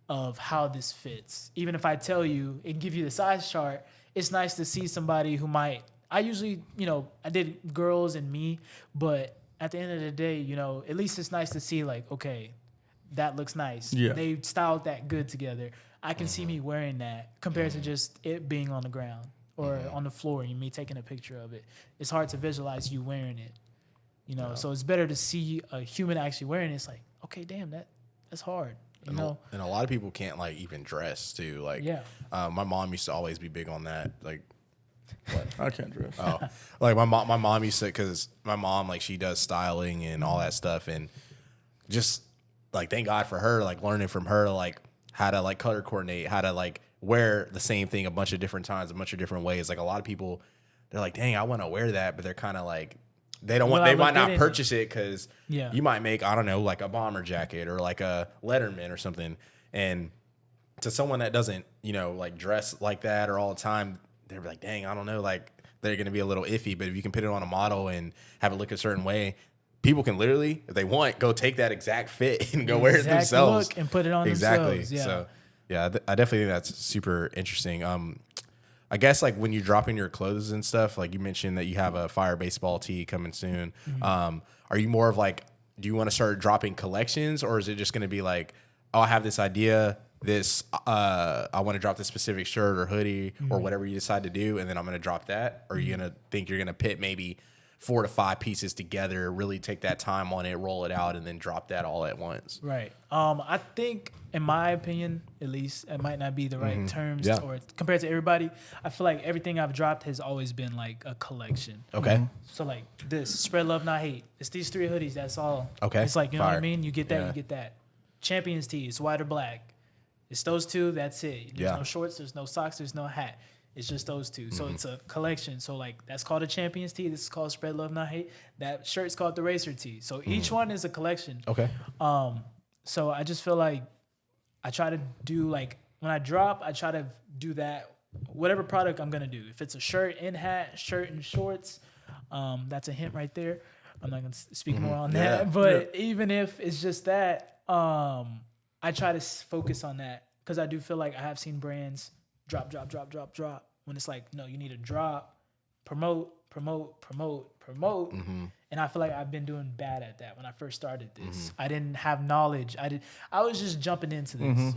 of how this fits. Even if I tell you and give you the size chart, it's nice to see somebody who might, I usually, you know, I did girls and me, but at the end of the day, you know, at least it's nice to see like, okay, that looks nice. Yeah. They styled that good together. I can see me wearing that compared to just it being on the ground or on the floor and me taking a picture of it. It's hard to visualize you wearing it, you know? So it's better to see a human actually wearing it. It's like, okay, damn, that's hard. You know? And a lot of people can't like even dress too. Like, my mom used to always be big on that. Like, what? I can't dress. Oh, like my mom used to, because my mom, like, she does styling and all that stuff, and just like thank God for her, like learning from her, like how to like color coordinate, how to like wear the same thing a bunch of different times, a bunch of different ways. Like a lot of people, they're like, dang, I want to wear that, but they're kind of like, they don't want, they might not purchase it because you might make, I don't know, like a bomber jacket or like a Letterman or something. And to someone that doesn't, you know, like dress like that or all the time, they're like, dang, I don't know, like they're going to be a little iffy. But if you can put it on a model and have it look a certain way, people can literally, if they want, go take that exact fit and go wear it themselves. Look and put it on themselves. Yeah. So yeah, I definitely think that's super interesting. I guess like when you're dropping your clothes and stuff, like you mentioned that you have a fire baseball tee coming soon. Are you more of like, do you want to start dropping collections, or is it just going to be like, oh, I have this idea, I want to drop this specific shirt or hoodie or whatever you decide to do, and then I'm going to drop that? Or are you going to think you're going to pit maybe 4 to 5 pieces together, really take that time on it, roll it out, and then drop that all at once? Right. I think, in my opinion, at least, it might not be the right terms or compared to everybody. I feel like everything I've dropped has always been like a collection. Okay. So like this, spread love, not hate. It's these 3 hoodies. That's all. Okay. It's like, you know Fire. what I mean? You get that, you get that. Champions tee, it's white or black. It's those 2, that's it. There's no shorts, there's no socks, there's no hat. It's just those 2. So it's a collection. So like that's called a Champions tee. This is called Spread Love Not Hate. That shirt's called the Racer tee. So each one is a collection. Okay. So I just feel like I try to do, like, when I drop, I try to do that, whatever product I'm gonna do. If it's a shirt and hat, shirt and shorts, that's a hint right there. I'm not gonna speak more on that. But even if it's just that, I try to focus on that, because I do feel like I have seen brands drop. When it's like, no, you need to drop, promote. And I feel like I've been doing bad at that when I first started this. I didn't have knowledge. I was just jumping into this.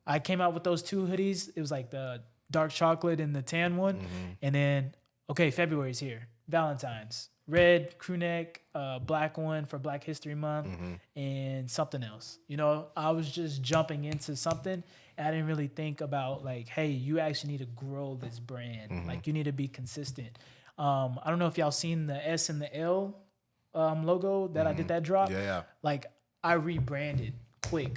I came out with those 2 hoodies. It was like the dark chocolate and the tan one. And then, okay, February's here. Valentine's. Red crew neck, black one for Black History Month, and something else. You know, I was just jumping into something, and I didn't really think about like, hey, you actually need to grow this brand. Like, you need to be consistent. I don't know if y'all seen the S and the L logo that I did that drop. Yeah. Like, I rebranded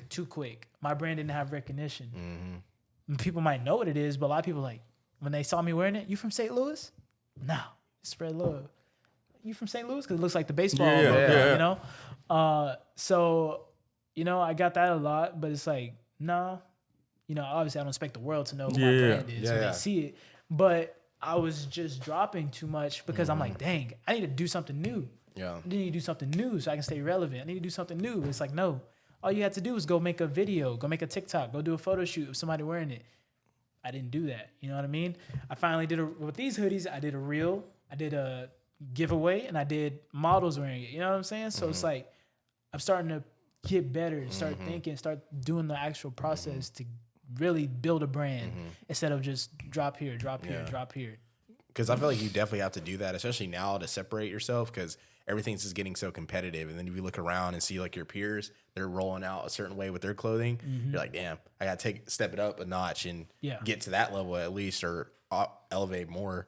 too quick. My brand didn't have recognition. And people might know what it is, but a lot of people, like, when they saw me wearing it, you from St. Louis? No, it's Spread Love. You from St. Louis? Because it looks like the baseball logo, you know? So, you know, I got that a lot, but it's like, no. You know, obviously I don't expect the world to know who my brand is when they see it. But I was just dropping too much because I'm like, dang, I need to do something new. I need to do something new so I can stay relevant. I need to do something new. It's like, no. All you had to do was go make a video, go make a TikTok, go do a photo shoot of somebody wearing it. I didn't do that. You know what I mean? I finally with these hoodies, I did a reel. I did a giveaway, and I did models wearing it. You know what I'm saying? So it's like, I'm starting to get better, start thinking, start doing the actual process to really build a brand instead of just drop here. Because I feel like you definitely have to do that, especially now, to separate yourself, because everything's just getting so competitive. And then if you look around and see like your peers, they're rolling out a certain way with their clothing, you're like, damn, I got to step it up a notch and get to that level at least, or elevate more.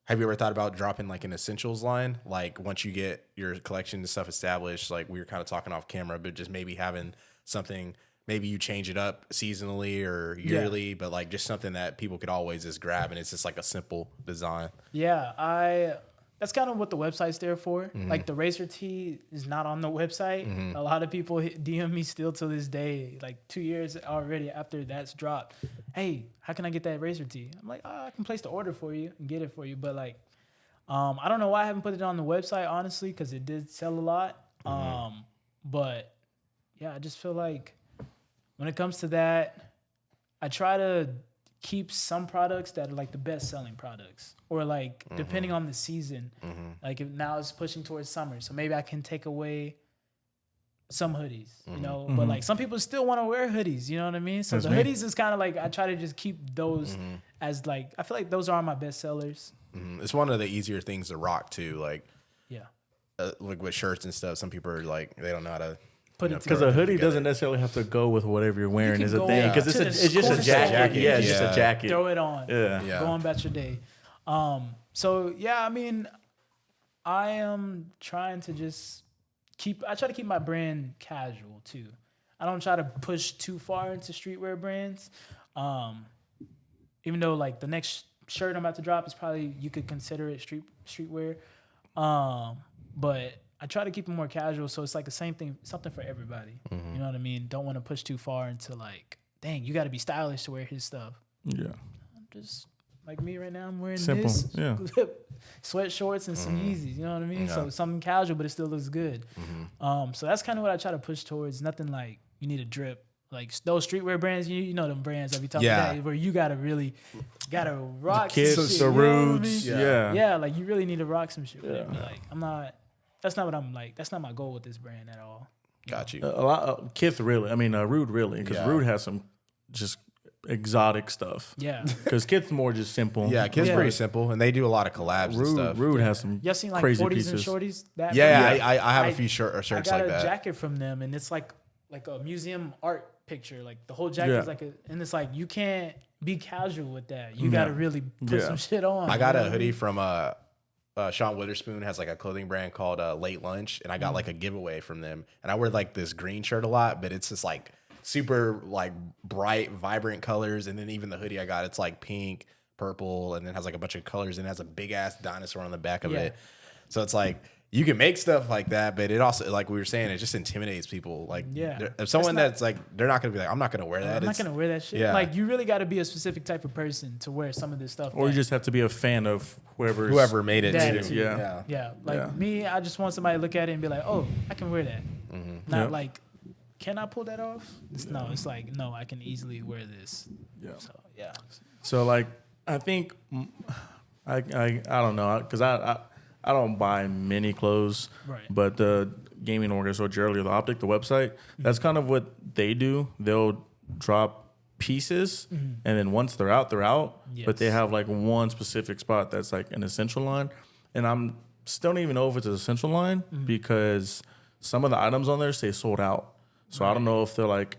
Have you ever thought about dropping like an essentials line? Like once you get your collection and stuff established, like we were kind of talking off camera, but just maybe having something maybe you change it up seasonally or yearly, but like just something that people could always just grab, and it's just like a simple design. Yeah, that's kind of what the website's there for. Like the racer tee is not on the website. A lot of people DM me still to this day, like 2 years already after that's dropped. Hey, how can I get that racer tee? I'm like, I can place the order for you and get it for you. But like, I don't know why I haven't put it on the website, honestly, because it did sell a lot. But yeah, I just feel like when it comes to that, I try to keep some products that are like the best selling products, or like depending on the season, like if now it's pushing towards summer, so maybe I can take away some hoodies, you know, but like some people still want to wear hoodies, you know what I mean? So hoodies is kind of like, I try to just keep those as like, I feel like those are my best sellers. It's one of the easier things to rock too, like Yeah. Like with shirts and stuff. Some people are like, they don't know how to Put it because a hoodie doesn't necessarily have to go with whatever you're wearing. Is a go thing because to it's the just a jacket. Yeah, it's just a jacket. Throw it on. Yeah. Go on about your day. So yeah, I mean, I am trying to just I try to keep my brand casual too. I don't try to push too far into streetwear brands. Even though like the next shirt I'm about to drop is probably, you could consider it streetwear. But I try to keep it more casual, so it's like the same thing, something for everybody. You know what I mean? Don't want to push too far into like, dang, you got to be stylish to wear his stuff. Yeah. I'm just like me right now. I'm wearing Simple. this, Yeah. sweat shorts and some Yeezys. You know what I mean? Yeah. So something casual, but it still looks good. So that's kind of what I try to push towards. Nothing like you need a drip. Like those streetwear brands, you know them brands that we talking about, where you gotta rock the kids, some shit. the You know what I Rudes, mean? Yeah, like you really need to rock some shit. With it. Yeah. Like I'm not. That's not what I'm like. That's not my goal with this brand at all. Got you. A lot. Kith really. I mean, Rude really, because Rude has some just exotic stuff. Yeah. Because Kith's more just simple. Yeah, Kid's pretty simple, and they do a lot of collabs and stuff. Rude has some Y'all seen like crazy 40s pieces. and shorties? That Yeah, I have a few shirts I like got a that. jacket from them, and it's like a museum art picture. Like the whole jacket is like and it's like you can't be casual with that. You got to really put some shit on. I got a hoodie from Sean Witherspoon has like a clothing brand called Late Lunch, and I got like a giveaway from them. And I wear like this green shirt a lot, but it's just like super like bright, vibrant colors. And then even the hoodie I got, it's like pink, purple, and then has like a bunch of colors, and it has a big ass dinosaur on the back of it. So it's like, you can make stuff like that, but it also, like we were saying, it just intimidates people. Like, if someone that's like, they're not going to be like, I'm not going to wear that. I'm not going to wear that shit. Yeah. Like, you really got to be a specific type of person to wear some of this stuff. Or you just have to be a fan of whoever made it. Too. Yeah. Like me, I just want somebody to look at it and be like, oh, I can wear that. Not like, can I pull that off? No, it's like, no, I can easily wear this. Yeah. So, yeah. So like, I think I don't know, because I don't buy many clothes, but the gaming org, so earlier, the Optic, the website, that's kind of what they do. They'll drop pieces, and then once they're out, they're out. Yes. But they have like one specific spot that's like an essential line, and I'm still don't even know if it's an essential line because some of the items on there say sold out. So I don't know if they're like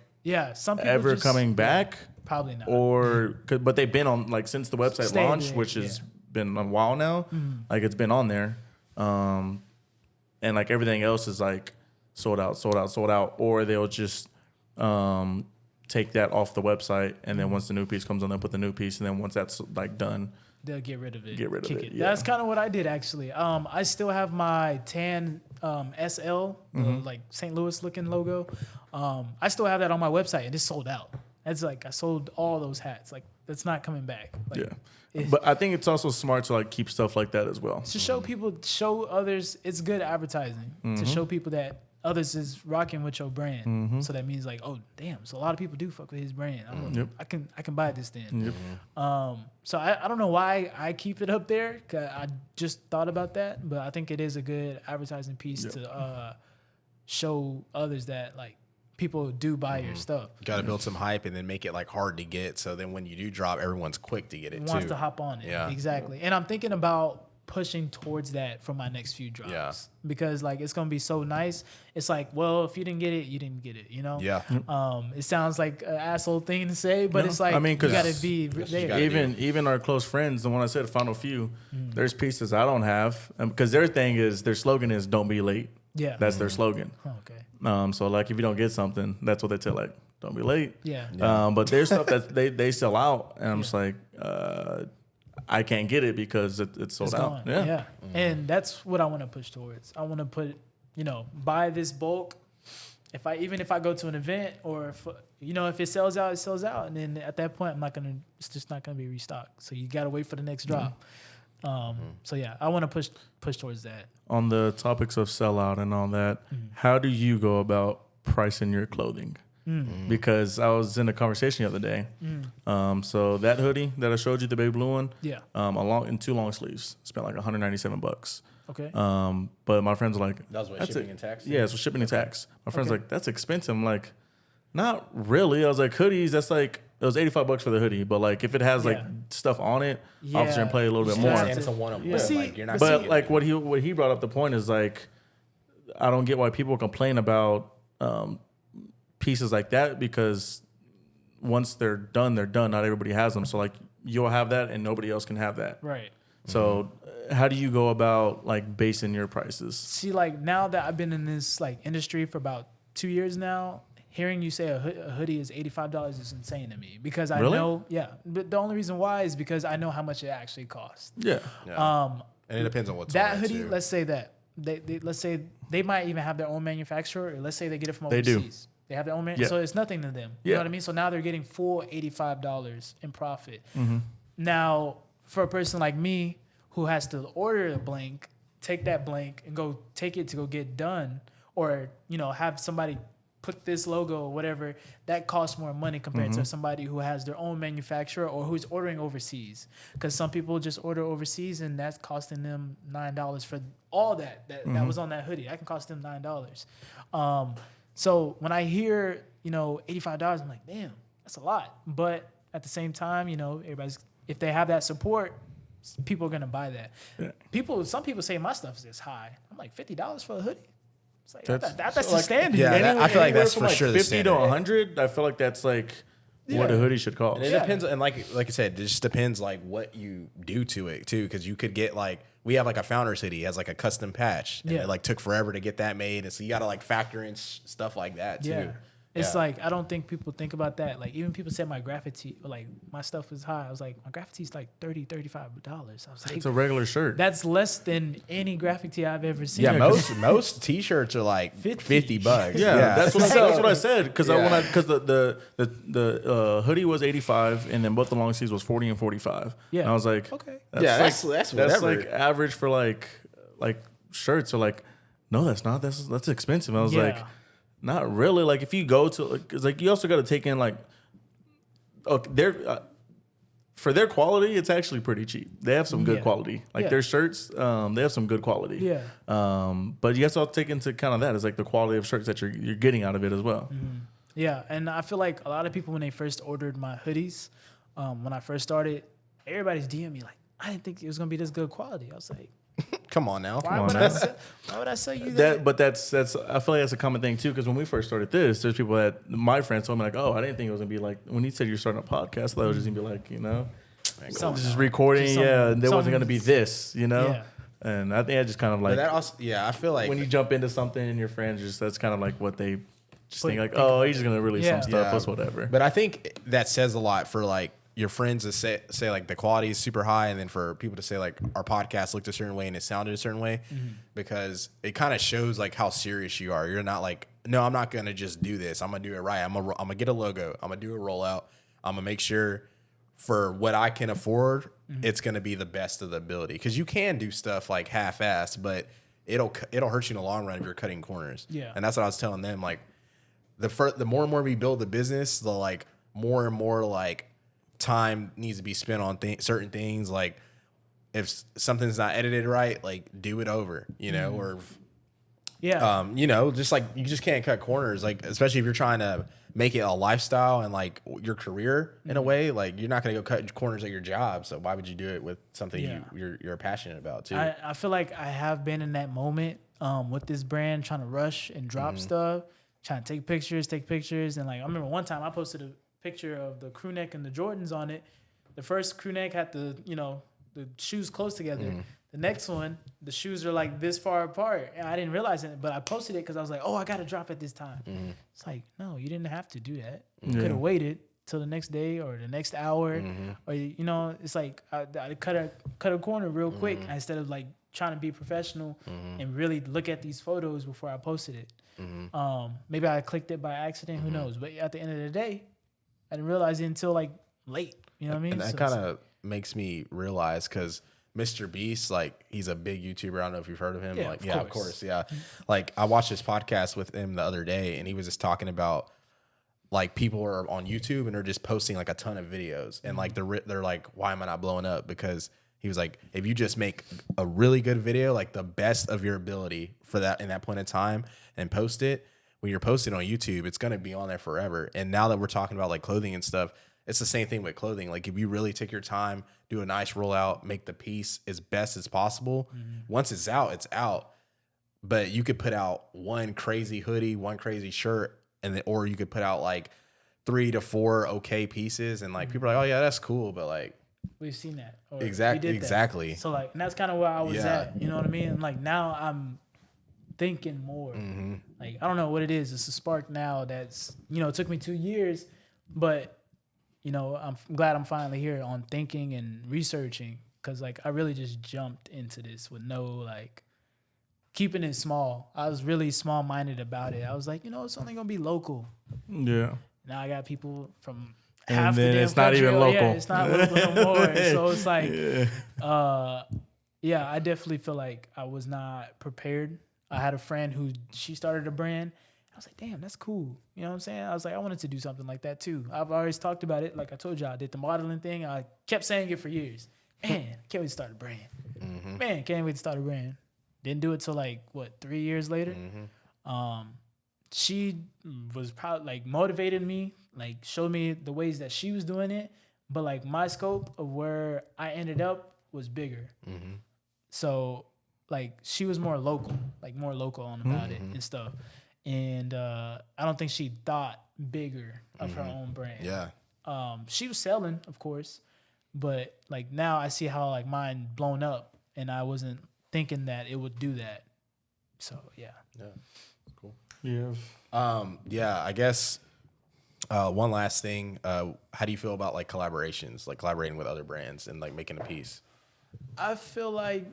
some people ever coming back. Probably not. Or but they've been on like since the website launched, which has been a while now. Like it's been on there, and like everything else is like sold out. Or they'll just take that off the website, and then once the new piece comes on, they'll put the new piece, and then once that's like done, they'll get rid of it. Yeah. That's kind of what I did actually. I still have my tan SL, like St. Louis looking logo. I still have that on my website, and it's sold out. That's like I sold all those hats. Like that's not coming back. Like, but I think it's also smart to like keep stuff like that as well. To show people, show others, it's good advertising to show people that others is rocking with your brand. So that means like, oh damn, so a lot of people do fuck with his brand. I can buy this then. So I don't know why I keep it up there. 'Cause I just thought about that, but I think it is a good advertising piece to show others that like people do buy your stuff. Got to build some hype and then make it like hard to get. So then when you do drop, everyone's quick to get it. Wants to hop on it. Yeah. Exactly. And I'm thinking about pushing towards that for my next few drops. Yeah. Because like it's gonna be so nice. It's like, well, if you didn't get it, you didn't get it. You know. Yeah. It sounds like an asshole thing to say, but it's like I mean, 'cause you gotta be there. Even our close friends, the one I said, Final Few, there's pieces I don't have because their thing is their slogan is "Don't be late." Yeah. That's their slogan. Okay. So like if you don't get something, that's what they tell, like, don't be late. Yeah. But there's stuff that they sell out, and I'm just like, I can't get it because it's sold out. Gone. Yeah. And that's what I want to push towards. I want to put, buy this bulk. Even if I go to an event, or if it sells out, it sells out, and then at that point, it's just not gonna be restocked. So you gotta wait for the next drop. So yeah, I want to push towards that. On the topics of sellout and all that, how do you go about pricing your clothing? Because I was in a conversation the other day. So that hoodie that I showed you, the baby blue one, in 2 long sleeves, spent like $197. Okay. But my friends were like, that was what, shipping and tax? Yeah, it's shipping and tax. My friends were like, that's expensive. I'm like, not really. I was like, hoodies, that's like, it was $85 for the hoodie, but like if it has like stuff on it, obviously and play a little bit more. And it's a one of like you're not. But like what he brought up, the point is like, I don't get why people complain about pieces like that, because once they're done, they're done. Not everybody has them. So like you'll have that and nobody else can have that. Right. So how do you go about like basing your prices? See, like now that I've been in this like industry for about 2 years now, hearing you say a hoodie is $85 is insane to me, because I know, but the only reason why is because I know how much it actually costs. Yeah. And it depends on what's that on hoodie. Too. Let's say that let's say they might even have their own manufacturer, or let's say they get it from overseas. They have their own so it's nothing to them. You know what I mean? So now they're getting full $85 in profit. Now, for a person like me who has to order a blank, take that blank and go take it to go get done, or have somebody put this logo or whatever, that costs more money compared to somebody who has their own manufacturer or who's ordering overseas. Because some people just order overseas and that's costing them $9 for all that was on that hoodie. That can cost them $9. So when I hear, $85, I'm like, damn, that's a lot. But at the same time, if they have that support, people are gonna buy that. Yeah. Some people say my stuff is high. I'm like, $50 for a hoodie. It's like, that's the standard. Yeah, I feel like that's for sure the 50 to 100. I feel like that's like what a hoodie should cost. And it depends, and like I said, it just depends like what you do to it too, because you could get like, we have like a founder's hoodie, it has like a custom patch, and it like took forever to get that made, and so you got to like factor in stuff like that too. Yeah. It's like, I don't think people think about that. Like, even people said my graffiti, like, my stuff is high. I was like, my graffiti's like $30, $35. I was like, it's a regular shirt. That's less than any graffiti I've ever seen. Yeah, most t-shirts are like $50. Yeah, that's what I said. Because the hoodie was $85, and then both the long sleeves was $40 and $45. Yeah, and I was like, okay, that's like average for like shirts. Are like, no, that's not. That's expensive. I was like, not really. Like if you go to, cause like you also got to take in like, for their quality, it's actually pretty cheap. They have some good quality. Like their shirts, they have some good quality. Yeah. But you also take into kind of that is like the quality of shirts that you're getting out of it as well. Mm-hmm. Yeah, and I feel like a lot of people when they first ordered my hoodies, when I first started, everybody's DMing me like, I didn't think it was gonna be this good quality. I was like, come on now. Why would I sell you that? But that's I feel like that's a common thing too, because when we first started this, there's people that my friends told me like, oh, I didn't think it was gonna be like, when you said you're starting a podcast, I thought it was just gonna be like, just recording, and there wasn't gonna be this, Yeah. And I think I just kind of like, that also, I feel like when you jump into something and your friends that's kind of like what they just think like, oh, he's just gonna release some stuff, plus whatever. But I think that says a lot for like your friends to say like the quality is super high, and then for people to say like our podcast looked a certain way and it sounded a certain way, because it kind of shows like how serious you are. You're not like, no, I'm not gonna just do this. I'm gonna do it right. I'm gonna get a logo. I'm gonna do a rollout. I'm gonna make sure for what I can afford, it's gonna be the best of the ability. Because you can do stuff like half-assed, but it'll hurt you in the long run if you're cutting corners. Yeah, and that's what I was telling them. Like the more and more we build the business, the like more and more like time needs to be spent on certain things. Like if something's not edited right, like do it over, or just like you just can't cut corners, like especially if you're trying to make it a lifestyle and like your career in a way. Like you're not gonna go cut corners at your job, so why would you do it with something you're passionate about too? I feel like I have been in that moment with this brand, trying to rush and drop stuff, trying to take pictures, and like I remember one time I posted a picture of the crew neck and the Jordans on it. The first crew neck had the shoes close together. The The next one, the shoes are like this far apart. And I didn't realize it, but I posted it because I was like, oh, I got to drop at this time. It's like, no, you didn't have to do that. You could have waited till the next day or the next hour. Or, you know, it's like I cut a corner real quick instead of like trying to be professional and really look at these photos before I posted it. Maybe I clicked it by accident. Who knows? But at the end of the day, I didn't realize it until like late. You know what I mean? And that kind of makes me realize because Mr. Beast, like, he's a big YouTuber. I don't know if you've heard of him. Yeah, like, of course. Yeah. Like, I watched this podcast with him the other day, and he was just talking about, like, people are on YouTube and they're just posting, like, a ton of videos. And, like, they're like, why am I not blowing up? Because he was like, if you just make a really good video, like, the best of your ability for that in that point in time and post it, when you're posting on YouTube, it's going to be on there forever. And now that we're talking about, like, clothing and stuff, it's the same thing with clothing. Like, if you really take your time, do a nice rollout, make the piece as best as possible. Once it's out, it's out. But you could put out one crazy hoodie, one crazy shirt, or you could put out like 3 to 4 okay pieces, and like people are like, oh yeah, that's cool, but like we've seen that. Or exactly. So like, and that's kind of where I was at. You know what I mean? And like now I'm thinking more. Like I don't know what it is. It's a spark now that's, you know, it took me 2 years, but you know, I'm glad I'm finally here on thinking and researching, because like I really just jumped into this with no like keeping it small. I was really small-minded about it. I was like, you know, it's only gonna be local. Yeah. Now I got people from half the damn it's not country. even local. Yeah, it's not local no more. So it's like, yeah, I definitely feel like I was not prepared. I had a friend who she started a brand. I was like, damn, that's cool. You know what I'm saying? I was like, I wanted to do something like that too. I've always talked about it. Like I told you, I did the modeling thing. I kept saying it for years. Man, can't wait to start a brand. Man, can't wait to start a brand. Didn't do it till like, 3 years later? She was probably like motivated me, like showed me the ways that she was doing it. But like my scope of where I ended up was bigger. So like she was more local on about it and stuff. And I don't think she thought bigger of her own brand. Yeah. She was selling, of course, but like now I see how like mine blown up, and I wasn't thinking that it would do that. So yeah. Yeah. Cool. Yeah. Yeah. I guess one last thing. How do you feel about like collaborations, like collaborating with other brands and like making a piece? I feel like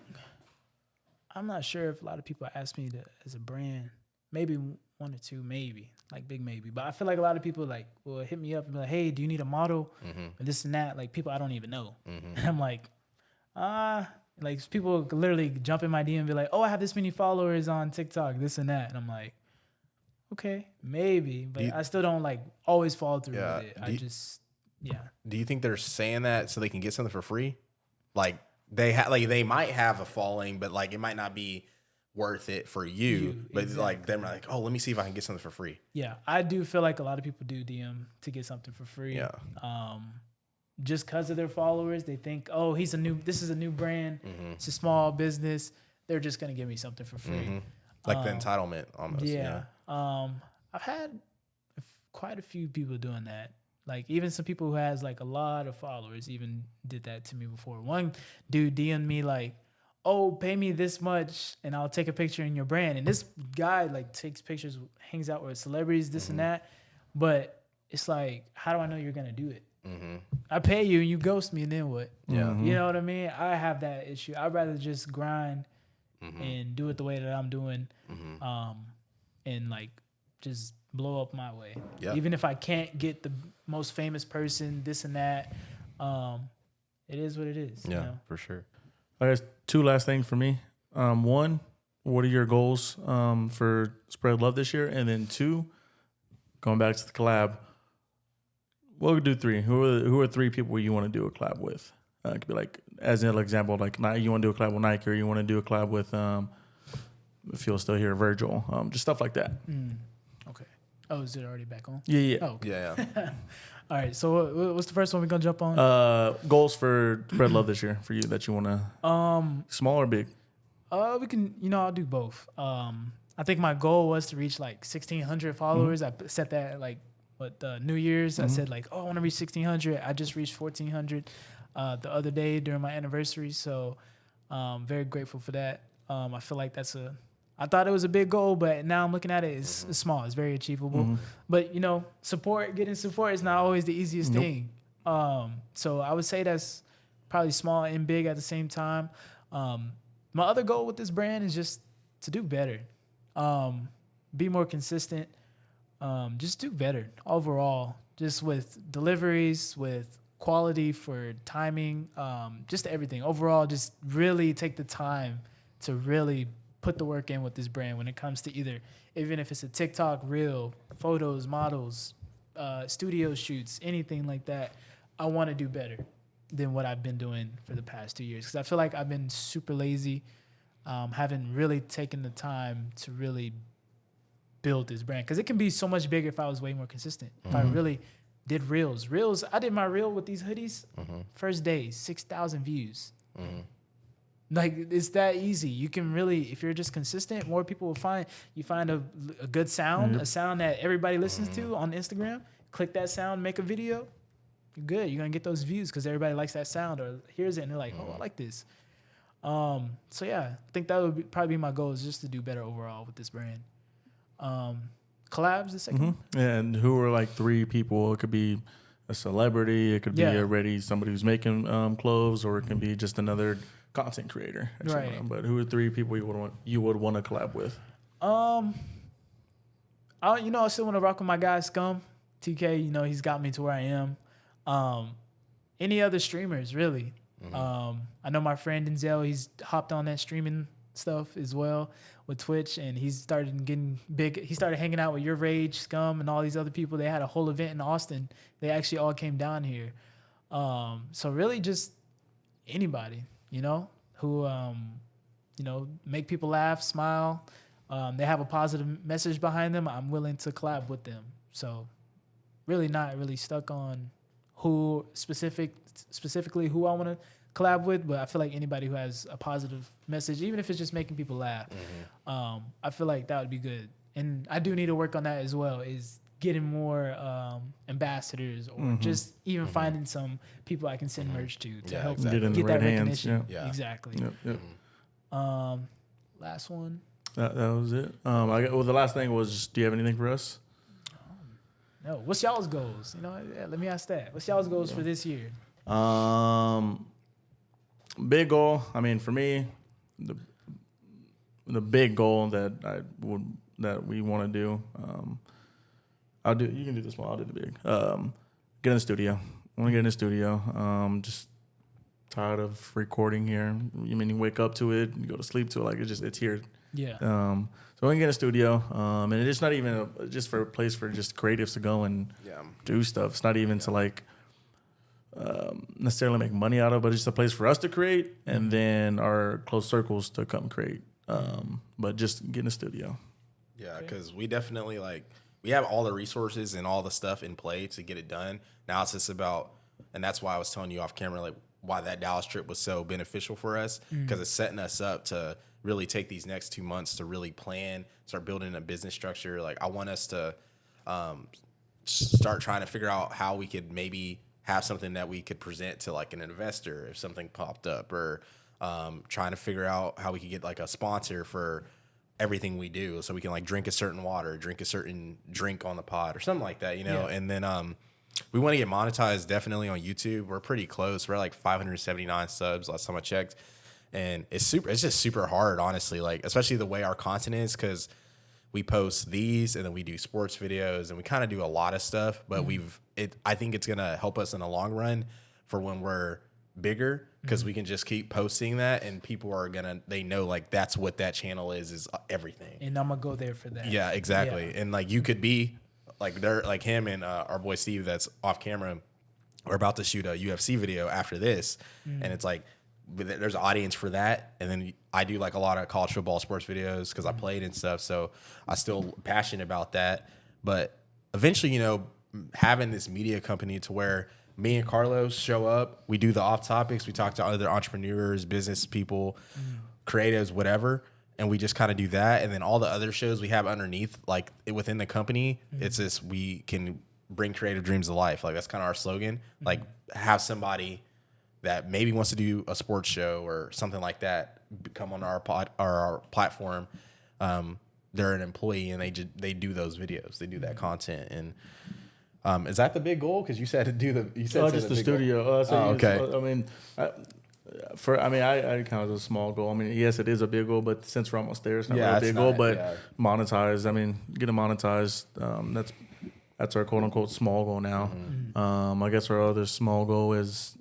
I'm not sure if a lot of people ask me as a brand. Maybe 1 or 2, maybe, like big maybe. But I feel like a lot of people like will hit me up and be like, hey, do you need a model? And this and that. Like people I don't even know. And I'm like, like people literally jump in my DM and be like, oh, I have this many followers on TikTok, this and that. And I'm like, okay, maybe. But I still don't like always follow through with it. Do you think they're saying that so they can get something for free? Like they might have a following, but like it might not be worth it for you, but exactly. Like them like, oh, let me see if I can get something for free. Yeah, I do feel like a lot of people do DM to get something for free. Yeah. Just because of their followers, they think, oh, this is a new brand. It's a small business. They're just gonna give me something for free. Like the entitlement almost. Yeah. I've had quite a few people doing that. Like even some people who has like a lot of followers even did that to me before. One dude DM'd me like, oh, pay me this much and I'll take a picture in your brand. And this guy like takes pictures, hangs out with celebrities, this and that. But it's like, how do I know you're going to do it? I pay you and you ghost me and then what? Yeah. You know what I mean? I have that issue. I'd rather just grind and do it the way that I'm doing and like just blow up my way. Yep. Even if I can't get the most famous person, this and that, it is what it is. Yeah, you know? For sure. I guess 2 last things for me. 1, what are your goals for Spread Love this year? And then 2, going back to the collab, we'll do 3. Who are 3 people you want to do a collab with? It could be like, as an example, like you want to do a collab with Nike, or you want to do a collab with, if you'll still hear Virgil, just stuff like that. Okay. Oh, is it already back on? Yeah. Oh, okay. Yeah. All right. So what's the first one we're gonna jump on? Goals for Spread Love this year for you that you want to. Small or big? We can. I'll do both. I think my goal was to reach like 1,600 followers. I set that like New Year's. I said like, oh, I want to reach 1,600. I just reached 1,400 the other day during my anniversary. So Very grateful for that. I feel like I thought it was a big goal, but now I'm looking at it, it's small. It's very achievable. But, getting support is not always the easiest thing. So I would say that's probably small and big at the same time. My other goal with this brand is just to do better, be more consistent, just do better overall, just with deliveries, with quality for timing, just everything. Overall, just really take the time to really put the work in with this brand when it comes to even if it's a TikTok reel, photos, models, studio shoots, anything like that. I want to do better than what I've been doing for the past 2 years because I feel like I've been super lazy, haven't really taken the time to really build this brand because it can be so much bigger if I was way more consistent. If I really did reels, I did my reel with these hoodies. First day, 6,000 views. Like it's that easy. You can really, if you're just consistent, more people will find a good sound, a sound that everybody listens to on Instagram. Click that sound, make a video. You're good. You're gonna get those views because everybody likes that sound or hears it and they're like, oh, I like this. So yeah, I think that would probably be my goal is just to do better overall with this brand. Collabs, the second one. Yeah, and who are like 3 people? It could be a celebrity. It could be already somebody who's making clothes, or it can be just another content creator. Right. But who are 3 people you would want to collab with? I still want to rock with my guy Scum. TK, he's got me to where I am. Any other streamers, really. I know my friend Denzel, he's hopped on that streaming stuff as well with Twitch, and he's started getting big. He started hanging out with Your Rage, Scum, and all these other people. They had a whole event in Austin. They actually all came down here. So really just anybody, who, make people laugh, smile. They have a positive message behind them. I'm willing to collab with them. So really not really stuck on who specifically who I want to collab with, but I feel like anybody who has a positive message, even if it's just making people laugh, I feel like that would be good. And I do need to work on that as well, is getting more ambassadors or just even finding some people I can send merch to help get that right recognition. Yeah. Exactly. Yep. Last one. That was it. The last thing was, do you have anything for us? No. What's y'all's goals? Let me ask that. What's y'all's goals for this year? Big goal. I mean, for me, the big goal that we want to do. You can do this one. I'll do the big. Get in the studio. I want to get in the studio. Just tired of recording here. You wake up to it, you go to sleep to it. Like it's here. Yeah. So we can get a studio, and it's not even just for a place for just creatives to go and do stuff. It's not even to necessarily make money out of, but it's just a place for us to create, and then our close circles to come create. But just get in the studio. Yeah, because we definitely we have all the resources and all the stuff in play to get it done. Now it's just about, and that's why I was telling you off camera, why that Dallas trip was so beneficial for us, because it's setting us up to really take these next 2 months to really plan, start building a business structure. I want us to start trying to figure out how we could maybe have something that we could present to an investor if something popped up, or trying to figure out how we could get a sponsor for everything we do, so we can drink a certain water, drink a certain drink on the pod or something like that, Yeah. And then we want to get monetized definitely on YouTube. We're pretty close. We're at 579 subs last time I checked. And it's just super hard, honestly, especially the way our content is, because we post these and then we do sports videos and we kind of do a lot of stuff, but I think it's going to help us in the long run for when we're bigger, because we can just keep posting that and people are they know that's what that channel is everything. And I'm going to go there for that. Yeah, exactly. Yeah. And you could be they're him and our boy Steve that's off camera. We're about to shoot a UFC video after this. And it's there's an audience for that, and then I do a lot of college football sports videos because I played and stuff, so I'm still passionate about that. But eventually, having this media company to where me and Carlos show up, we do the off topics, we talk to other entrepreneurs, business people, creatives, whatever, and we just kind of do that. And then all the other shows we have underneath, within the company, it's just we can bring creative dreams to life. That's kind of our slogan. Have somebody that maybe wants to do a sports show or something like that, come on our platform. They're an employee and they do those videos, they do that content. And is that the big goal? Because you said to do just the studio. Okay. I mean, I count it as a small goal. I mean, yes, it is a big goal, but since we're almost there, it's not really a big goal. But monetize. I mean, get it monetized. That's our quote unquote small goal now. I guess our other small goal is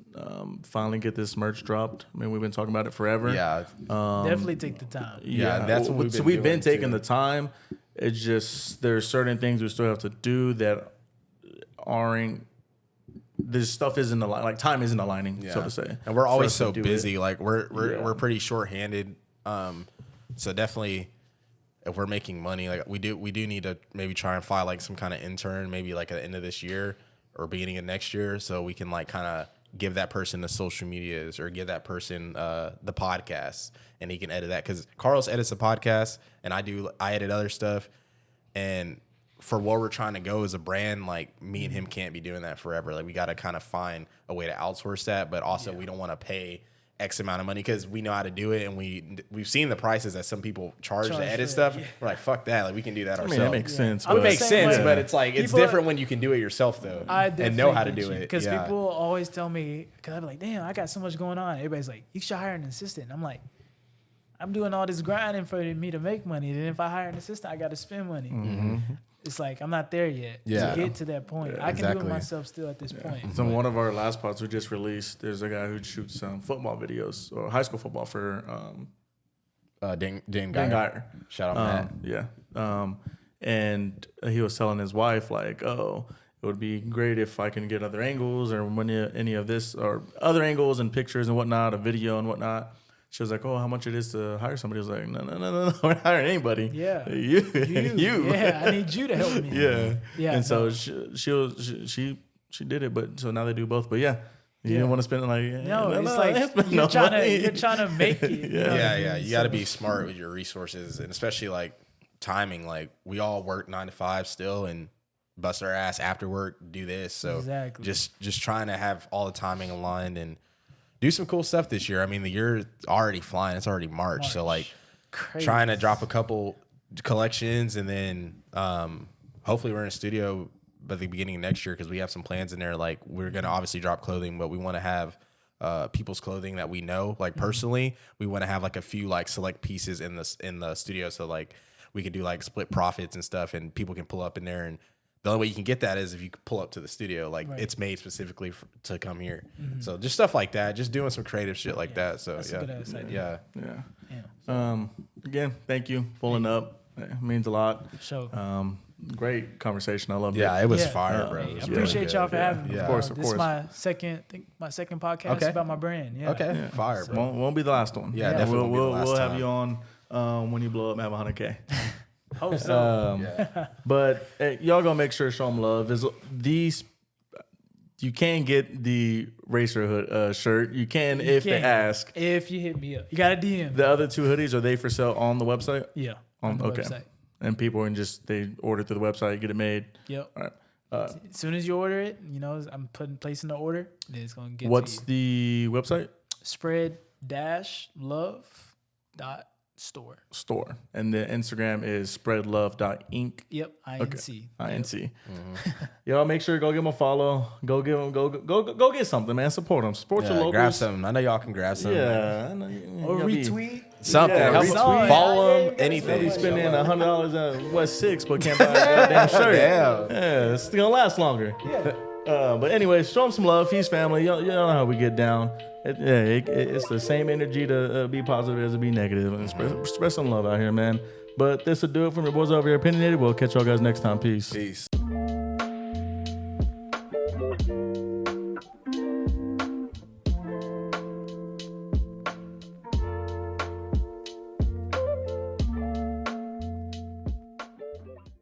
finally get this merch dropped. I mean, we've been talking about it forever. Yeah. Definitely take the time. Yeah, that's what we've been taking the time. It's just there's certain things we still have to do that aren't. This stuff isn't aligning. Like time isn't aligning, so to say. And we're always so busy. Like we're pretty short-handed. So definitely, if we're making money, like we do need to maybe try and find like some kind of intern, maybe like at the end of this year or beginning of next year, so we can like kind of give that person the social medias or give that person the podcast, and he can edit that, because Carlos edits the podcast and I edit other stuff. And for where we're trying to go as a brand, like me and him can't be doing that forever. Like we got to kind of find a way to outsource that, but also we don't want to pay X amount of money because we know how to do it, and we've seen the prices that some people charge to edit stuff. Yeah. We're like, fuck that, like we can do that ourselves. I mean, it makes sense. It makes sense, but it's like it's different when you can do it yourself though, and know how to do it. Because people always tell me, because I'm like, damn, I got so much going on. Everybody's like, you should hire an assistant. And I'm like, I'm doing all this grinding for me to make money. Then if I hire an assistant, I got to spend money. Mm-hmm. It's like I'm not there yet to get to that point. I can do it myself still at this point. So one of our last pods we just released, there's a guy who shoots football videos or high school football for Dan Geyer. Shout out Matt. Yeah. And he was telling his wife like, oh, it would be great if I can get other angles or any of this or other angles and pictures and whatnot, a video and whatnot. She was like, "Oh, how much it is to hire somebody?" I was like, "No, we're not hiring anybody. Yeah, you. Yeah, I need you to help me. Yeah. And so she did it, but so now they do both. But you didn't want to spend it like it's like you're trying to make it. Yeah. You got to be smart with your resources, and especially like timing. Like we all work 9 to 5 still, and bust our ass after work, do this. So just trying to have all the timing aligned and do some cool stuff this year. I mean, the year's already flying. It's already March. So, like, trying to drop a couple collections, and then hopefully we're in a studio by the beginning of next year, because we have some plans in there. Like, we're going to obviously drop clothing, but we want to have people's clothing that we know. Like, personally, we want to have, like, a few, like, select pieces in the studio, so, like, we could do, like, split profits and stuff, and people can pull up in there. And the only way you can get that is if you pull up to the studio. Like, it's made specifically to come here. Mm-hmm. So just stuff like that, just doing some creative shit like that. So that's a good ass idea. Again, thank you pulling up. It means a lot. Sure. Great conversation. I love it. Yeah, it was fire, bro. I appreciate y'all for having me. Of course. This is my second podcast about my brand. Yeah. Okay. Fire, bro. Won't be the last one. Yeah, definitely. We'll have you on when you blow up and have 100K. Hope so. But y'all gonna make sure to show them love. You can get the Racer Hood shirt. You can if they ask. If you hit me up, you got a DM. The other 2 hoodies, are they for sale on the website? Yeah, on the website. And people can they order through the website, get it made. Yep. All right. As soon as you order it, I'm placing the order. Then it's gonna get. What's the website? Spread-love.store. And the Instagram is spreadlove.inc. Yep, INC. Okay. INC. Y'all make sure to go give them a follow. Go give them go get something, man. Support them. Support your locals. Grab something. I know y'all can grab something. Yeah. I know or retweet. Something. Retweet. Follow them. Anything. Be spending $100 at West 6, but can't buy a goddamn shirt. Yeah, it's gonna last longer. Yeah. But anyways, show him some love. He's family. You know how we get down. It's the same energy to be positive as to be negative. And express some love out here, man. But this will do it from your boys over here, Opinionated. We'll catch y'all guys next time. Peace.